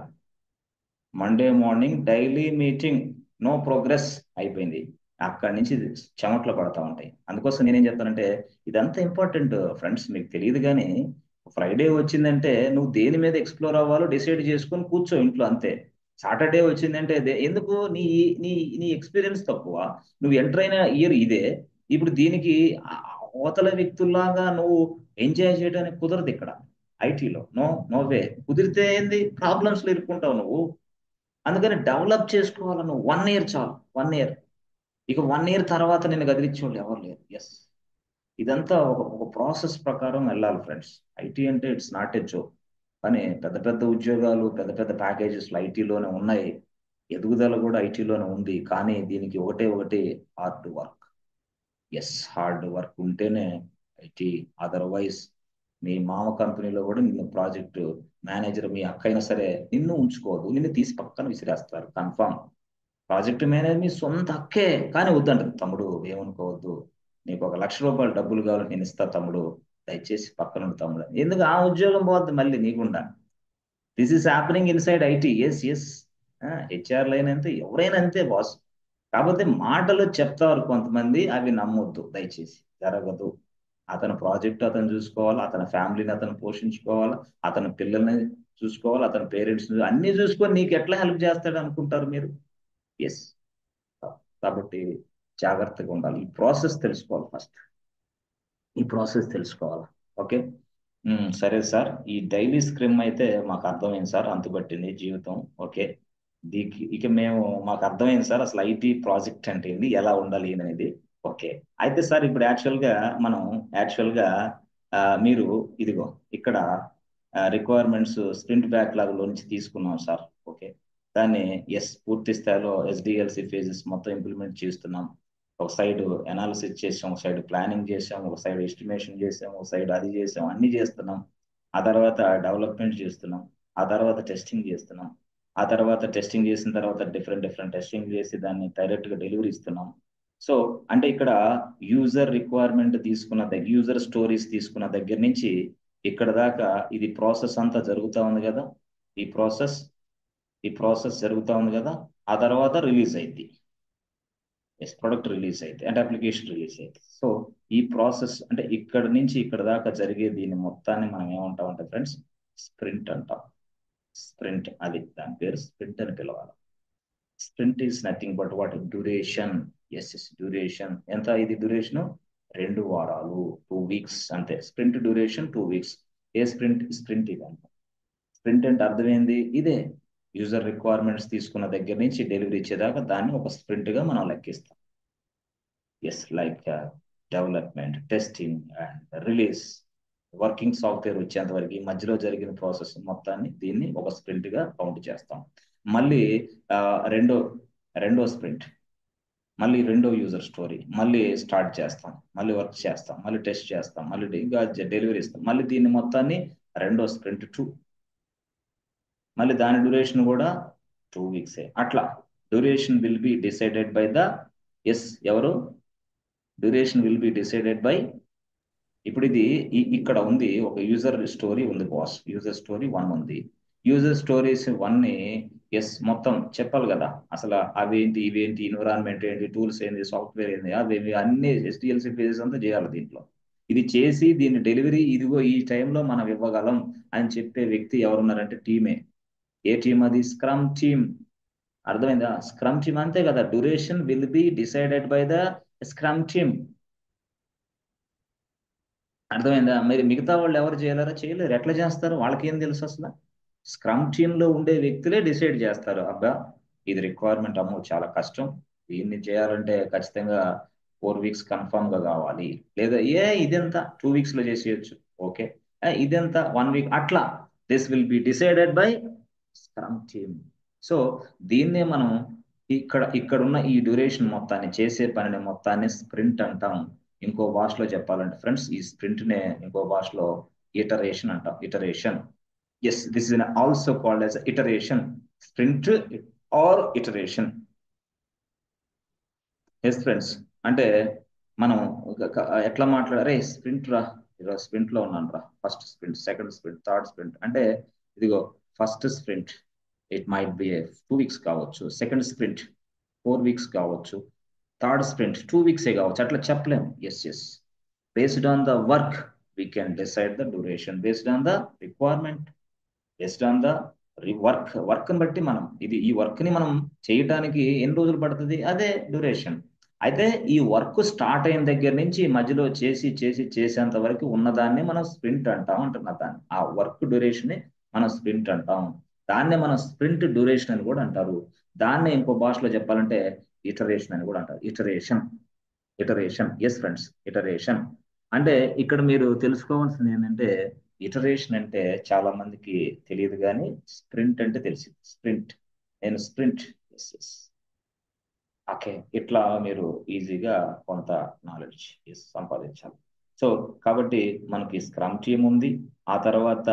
Monday morning daily meeting, no progress, అయిపోయింది. అక్కడి నుంచి చెమట్లు పడతా ఉంటాయి. అందుకోసం నేనేం చెప్తానంటే, ఇదంతా ఇంపార్టెంట్ ఫ్రెండ్స్, మీకు తెలియదు కానీ ఫ్రైడే వచ్చిందంటే నువ్వు దేని మీద ఎక్స్ప్లోర్ అవ్వాలో డిసైడ్ చేసుకొని కూర్చో ఇంట్లో, అంతే. సాటర్డే వచ్చిందంటే ఎందుకు? నీ నీ నీ ఎక్స్పీరియన్స్ తక్కువ, నువ్వు ఎంటర్ అయిన ఇయర్ ఇదే. ఇప్పుడు దీనికి అవతల వ్యక్తుల్లాగా నువ్వు ఎంజాయ్ చేయడానికి కుదరదు ఇక్కడ ఐటీలో. No way. కుదిరితే ఏంది, ప్రాబ్లమ్స్ లో ఇరుక్కుంటావు నువ్వు. అందుకని డెవలప్ చేసుకోవాలి నువ్వు. 1 year చాలు, 1 year. ఇక 1 year తర్వాత నేను గదిలిచ్చేవాళ్ళు ఎవరు లేరు. ఎస్, ఇదంతా ఒక ప్రాసెస్ ప్రకారం వెళ్ళాలి ఫ్రెండ్స్. ఐటీ అంటే ఇట్స్ నాట్ ఎ జోక్. కానీ పెద్ద పెద్ద ఉద్యోగాలు, పెద్ద పెద్ద ప్యాకేజెస్ ఐటీలోనే ఉన్నాయి, ఎదుగుదల కూడా ఐటీలోనే ఉంది. కానీ దీనికి ఒకటే hard work. Yes, hard work ఉంటేనే ఐటీ. అదర్వైజ్ మీ మామ కంపెనీలో కూడా నిన్ను ప్రాజెక్ట్ మేనేజర్, మీ అక్క అయినా సరే నిన్ను ఉంచుకోదు, నిన్ను తీసి పక్కన విసిరేస్తారు కన్ఫామ్. ప్రాజెక్ట్ మేనేజర్ మీ సొంత అక్కే, కానీ వద్దంటారు. తమ్ముడు ఏమనుకోవద్దు, నీకు 1 లక్ష రూపాయలు డబ్బులు కావాలి, నేను ఇస్తా తమ్ముడు, దయచేసి పక్కన తమ్ముడు. ఎందుకు? ఆ ఉద్యోగం పోద్ది మళ్ళీ నీకుండా. This is happening inside IT. Yes. HR line అంతే, ఎవరైనా అంతే బాస్. కాకపోతే మాటలు చెప్తారు కొంతమంది, అవి నమ్మొద్దు దయచేసి, జరగదు. అతని ప్రాజెక్ట్ అతను చూసుకోవాలి, అతని ఫ్యామిలీని అతను పోషించుకోవాలి, అతని పిల్లల్ని చూసుకోవాలి, అతని పేరెంట్స్ అన్ని చూసుకొని నీకు ఎట్లా హెల్ప్ చేస్తాడు అనుకుంటారు మీరు? ఎస్. కాబట్టి జాగ్రత్తగా ఉండాలి. ఈ ప్రాసెస్ తెలుసుకోవాలి ఫస్ట్, ఈ ప్రాసెస్ తెలుసుకోవాలి. ఓకే. సరే సార్, ఈ డైలీ స్క్రిమ్ అయితే మాకు అర్థమైంది సార్, అంతుబట్టింది జీవితం. ఓకే. ఇక మేము మాకు అర్థమైంది సార్ అసలు ఐటీ ప్రాజెక్ట్ అంటే ఏంది, ఎలా ఉండాలి అనేది. ఓకే. అయితే సార్ ఇప్పుడు మనం యాక్చువల్గా మీరు ఇదిగో ఇక్కడ రిక్వైర్మెంట్స్ స్ప్రింట్ బ్యాక్లాగ్ లో నుంచి తీసుకున్నాం సార్. ఓకే. దాన్ని పూర్తి స్థాయిలో ఎస్డిఎల్సి ఫేజెస్ మొత్తం ఇంప్లిమెంట్ చేస్తున్నాం. ఒక సైడ్ అనాలిసిస్ చేసాం, ఒక సైడ్ ప్లానింగ్ చేసాం, ఒక సైడ్ ఎస్టిమేషన్ చేసాం, ఒక సైడ్ అది చేసాం, అన్ని చేస్తున్నాం. ఆ తర్వాత డెవలప్మెంట్ చేస్తున్నాం, ఆ తర్వాత టెస్టింగ్ చేస్తున్నాం, ఆ తర్వాత టెస్టింగ్ చేసిన తర్వాత డిఫరెంట్ టెస్టింగ్ చేసి దాన్ని డైరెక్ట్ గా డెలివరీ ఇస్తున్నాం. సో అంటే ఇక్కడ యూజర్ రిక్వైర్మెంట్ యూజర్ స్టోరీస్ తీసుకున్న దగ్గర నుంచి ఇక్కడ దాకా ఇది ప్రాసెస్ అంతా జరుగుతూ ఉంది కదా. ఈ ప్రాసెస్ జరుగుతూ ఉంది కదా. ఆ తర్వాత రిలీజ్ అయింది, ప్రొడక్ట్ రిలీజ్ అయితే అంటే అప్లికేషన్ రిలీజ్ అయితే. సో ఈ ప్రాసెస్ అంటే ఇక్కడ నుంచి ఇక్కడ దాకా జరిగే దీన్ని మొత్తాన్ని మనం ఏమంటాం అంటే ఫ్రెండ్స్, స్ప్రింట్ అంటాం. స్ప్రింట్, అది దాని పేరు స్ప్రింట్ అని పిలవాలి. Sprint is nothing but what duration. Duration ఎంత? ఇది డ్యూరేషన్ 2 వారాలు, 2 వీక్స్ అంతే. Sprint duration 2 weeks. ఏ స్ప్రింట్ ఇది అంట. స్ప్రింట్ అంటే అర్థమైంది ఇదే, యూజర్ రిక్వైర్మెంట్స్ తీసుకున్న దగ్గర నుంచి డెలివరీ ఇచ్చేదాకా దాన్ని ఒక స్ప్రింట్ గా మనం లెక్కిస్తాం. Like development, testing and release, working software వచ్చేంత వరకు ఈ మధ్యలో జరిగిన ప్రాసెస్ మొత్తాన్ని దీన్ని ఒక స్ప్రింట్ గా కౌంట్ చేస్తాం. మళ్ళీ రెండో స్ప్రింట్, మళ్ళీ రెండో యూజర్ స్టోరీ, మళ్ళీ స్టార్ట్ చేస్తాం, మళ్ళీ వర్క్ చేస్తాం, మళ్ళీ టెస్ట్ చేస్తాం, మళ్ళీ ఇంకా డెలివరీ ఇస్తాం, మళ్ళీ దీన్ని మొత్తాన్ని రెండో స్ప్రింట్ 2, మళ్ళీ దాని డ్యూరేషన్ కూడా 2 వీక్సే. అట్లా duration will be decided by the ఎవరు? Duration will be decided by, ఇప్పుడు ఇది ఇక్కడ ఉంది ఒక యూజర్ స్టోరీ ఉంది బాస్, యూజర్ స్టోరీ 1 ఉంది. యూజర్ స్టోరీస్ 1ని మొత్తం చెప్పాలి కదా, అసలు అవేంటి ఇవేంటి, ఎన్విరాన్మెంట్ ఏంటి, టూల్స్ ఏంటి, సాఫ్ట్వేర్ ఏంటి, అవి అన్ని ఎస్డిఎల్సి ఫేజెస్ అంతా చేయాలి దీంట్లో. ఇది చేసి దీన్ని డెలివరీ ఇదిగో ఈ టైంలో మనం ఇవ్వగలం అని చెప్పే వ్యక్తి ఎవరున్నారంటే టీమే. ఏ టీం అది? Scrum team. అర్థమైందా? స్క్రమ్ టీమ్ అంతే కదా. Duration will be decided by the scrum team. అర్థమైందా? మరి మిగతా వాళ్ళు ఎవరు చేయలేరు. ఎట్లా చేస్తారు? వాళ్ళకేం తెలుసు అసలు? స్క్రమ్ టీమ్ లో ఉండే వ్యక్తులే డిసైడ్ చేస్తారు. అబ్బా ఇది రిక్వైర్మెంట్, అమ్మో చాలా కష్టం, దీన్ని చేయాలంటే ఖచ్చితంగా 4 వీక్స్ కన్ఫర్మ్ గా కావాలి, లేదా ఇదెంత 2 వీక్స్ లో చేసేయచ్చు, ఓకే ఇదెంత 1 వీక్, అట్లా this will be decided by scrum team. So దీన్నే మనం ఇక్కడున్న ఈ డ్యూరేషన్ మొత్తాన్ని, చేసే పనిని మొత్తాన్ని స్ప్రింట్ అంటాం. ఇంకో భాషలో చెప్పాలంటే ఫ్రెండ్స్, ఈ స్ప్రింట్ నే ఇంకో భాషలో ఇటరేషన్ అంటాం. Iteration. this is also called as iteration, sprint or iteration. Friends, అంటే మనం ఎట్లా మాట్లాడారే, స్ప్రింట్ రా, ఈరోజు స్ప్రింట్ లో ఉన్నాను రా, first sprint, second sprint, third sprint అంటే ఇదిగో first sprint it might be 2 weeks కావచ్చు, సెకండ్ స్ప్రింట్ 4 వీక్స్ కావచ్చు, థర్డ్ స్ప్రింట్ 2 వీక్సే కావచ్చు, అట్లా చెప్పలేము. Based on the work we can decide the duration, based on the requirement, based on the work ని బట్టి మనం ఈ వర్క్ ని మనం చేయడానికి ఎన్ని రోజులు పడుతుంది, అదే డ్యూరేషన్. అయితే ఈ వర్క్ స్టార్ట్ అయిన దగ్గర నుంచి మధ్యలో చేసేంత వరకు ఉన్నదాన్ని మనం స్ప్రింట్ అంటాం అంటున్నా. దాన్ని ఆ వర్క్ డ్యూరేషన్ ని మనం స్ప్రింట్ అంటాం. దాన్నే మనం స్ప్రింట్ డ్యూరేషన్ అని కూడా అంటారు. దాన్నే ఇంకో భాషలో చెప్పాలంటే ఇటరేషన్ అని కూడా అంటారు. ఇటరేషన్ ఫ్రెండ్స్, ఇటరేషన్ అంటే ఇక్కడ మీరు తెలుసుకోవాల్సింది ఏంటంటే, ఇటరేషన్ అంటే చాలా మందికి తెలియదు, కానీ స్ప్రింట్ అంటే తెలిసింది. స్ప్రింట్ ఓకే, ఇట్లా మీరు ఈజీగా కొంత నాలెడ్జ్ సంపాదించాలి. సో కాబట్టి మనకి స్క్రమ్ టీమ్ ఉంది, ఆ తర్వాత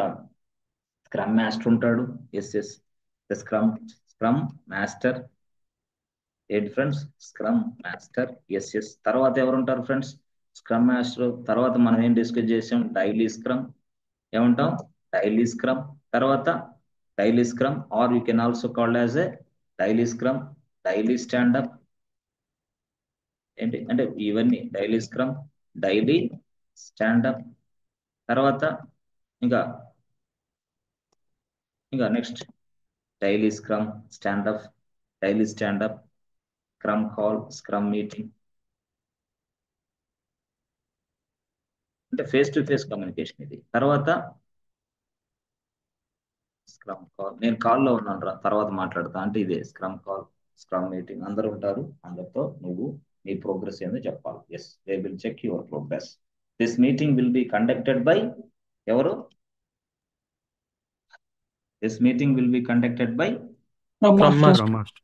స్క్రమ్ మాస్టర్ ఉంటాడు. స్క్రమ్ మాస్టర్ ఏంటి ఫ్రెండ్స్? Scrum master. తర్వాత ఎవరు ఉంటారు ఫ్రెండ్స్? స్క్రమ్ మాస్టర్ తర్వాత మనం ఏం డిస్కస్ చేసాం? Daily scrum. ఏమంటాం? Daily scrum. తర్వాత daily scrum, or you can also called as a daily scrum, daily standup, ఏంటి అంటే ఇవన్నీ డైలీ స్క్రమ్, డైలీ స్టాండప్, తర్వాత ఇంకా ఇంకా next daily scrum, standup, daily standup, scrum call, scrum meeting, అంటే face to face communication ఇది. తర్వాత scrum call, నేను కాల్లో ఉన్నాను రా, తర్వాత మాట్లాడతా అంటే ఇదే స్క్రమ్ కాల్, స్క్రమ్ మీటింగ్, అందరూ ఉంటారు, అందరితో నువ్వు నీ ప్రోగ్రెస్ ఏందో చెప్పాలి. Yes, they will check your progress. This meeting will be conducted by ఎవరు? This meeting will be conducted by Scrum Master.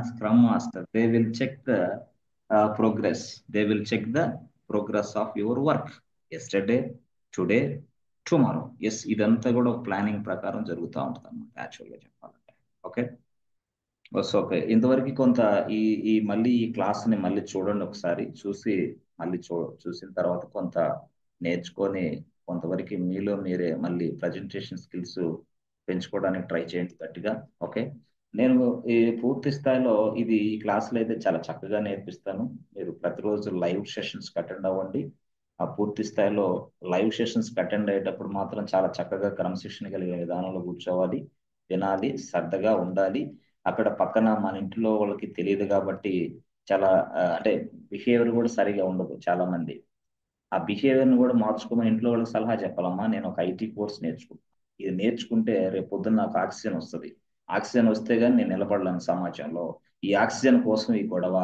Scrum Master. They will check the progress. They will check the progress of your work. Yesterday, today, tomorrow. Yes, ఇదంతా కూడా planning ప్రకారం జరుగుతూ ఉంటుంది అన్నమాట యాక్చువల్గా చెప్పాలంటే. Okay, okay. ఇంతవరకు కొంత ఈ ఈ మళ్ళీ ఈ క్లాస్ని మళ్ళీ చూడండి ఒకసారి, చూసి మళ్ళీ చూసిన తర్వాత కొంత నేర్చుకొని కొంతవరకు మీలో మీరే మళ్ళీ ప్రజెంటేషన్ స్కిల్స్ పెంచుకోవడానికి ట్రై చేయండి గట్టిగా. ఓకే, నేను ఈ పూర్తి స్థాయిలో ఇది ఈ క్లాసులో అయితే చాలా చక్కగా నేర్పిస్తాను. మీరు ప్రతిరోజు లైవ్ సెషన్స్ అటెండ్ అవ్వండి. ఆ పూర్తి స్థాయిలో లైవ్ సెషన్స్ అటెండ్ అయ్యేటప్పుడు మాత్రం చాలా చక్కగా క్రమశిక్షణ కలిగే విధానంలో కూర్చోవాలి, వినాలి, శ్రద్ధగా ఉండాలి. అక్కడ పక్కన మన ఇంట్లో వాళ్ళకి తెలియదు కాబట్టి చాలా అంటే బిహేవియర్ కూడా సరిగా ఉండదు చాలా మంది. ఆ బిహేవియర్ని కూడా మార్చుకోమని ఇంట్లో వాళ్ళకి సలహా చెప్పాలమ్మా. నేను ఒక ఐటీ కోర్స్ నేర్చుకుంటాను, ఇది నేర్చుకుంటే రేపు పొద్దున్న నాకు ఆక్సిజన్ వస్తుంది, ఆక్సిజన్ వస్తే గానీ నేను నిలబడలేను సమాజంలో, ఈ ఆక్సిజన్ కోసం ఈ గొడవ,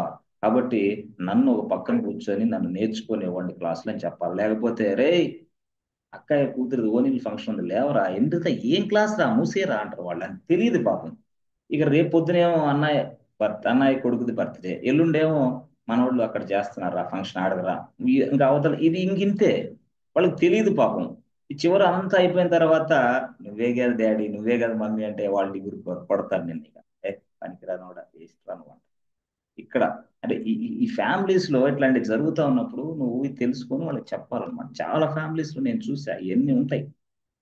కాబట్టి నన్ను ఒక పక్కన కూర్చొని నన్ను నేర్చుకొని ఇవ్వండి క్లాసులు అని చెప్పాలి. లేకపోతే రే అక్కయ్య కూతురు ఓనిల్ ఫంక్షన్ ఉంది లేవరా, ఎందుకు ఏం క్లాస్ రా, మూసేరా అంటారు వాళ్ళు, అని తెలియదు పాపం. ఇక రేపు పొద్దునేమో అన్నయ్య కొడుకుది బర్త్డే, ఎల్లుండేమో మనవాళ్ళు అక్కడ చేస్తున్నారు ఆ ఫంక్షన్ ఆడగరా, ఇంకా అవతల ఇది ఇంకింతే, వాళ్ళకి తెలియదు పాపం. ఈ చివరి అంతా అయిపోయిన తర్వాత నువ్వే కదా డాడీ, నువ్వే కదా మమ్మీ అంటే వాళ్ళు ఇగురు కొడతారు నిన్ను. ఇక పనికిరాను కూడా ఇస్తాను అంట. ఇక్కడ అంటే ఈ ఫ్యామిలీస్ లో ఇట్లాంటివి జరుగుతూ ఉన్నప్పుడు నువ్వు ఇది తెలుసుకొని వాళ్ళకి చెప్పాలన్నమాట. చాలా ఫ్యామిలీస్ లో నేను చూసా, ఇవన్నీ ఉంటాయి.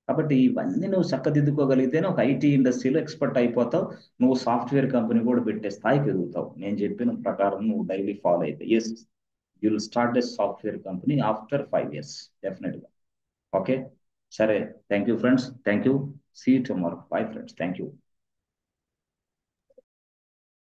కాబట్టి ఇవన్నీ నువ్వు చక్కదిద్దుకోగలిగితేనే ఒక ఐటీ ఇండస్ట్రీలో ఎక్స్పర్ట్ అయిపోతావు. నువ్వు సాఫ్ట్వేర్ కంపెనీ కూడా పెట్టే స్థాయికి ఎదుగుతావు. నేను చెప్పిన ప్రకారం నువ్వు డైలీ ఫాలో అయితే yes, you will start a software company after 5 years డెఫినెట్గా. ఓకే, సరే, thank you friends, thank you, see you tomorrow, bye friends, thank you.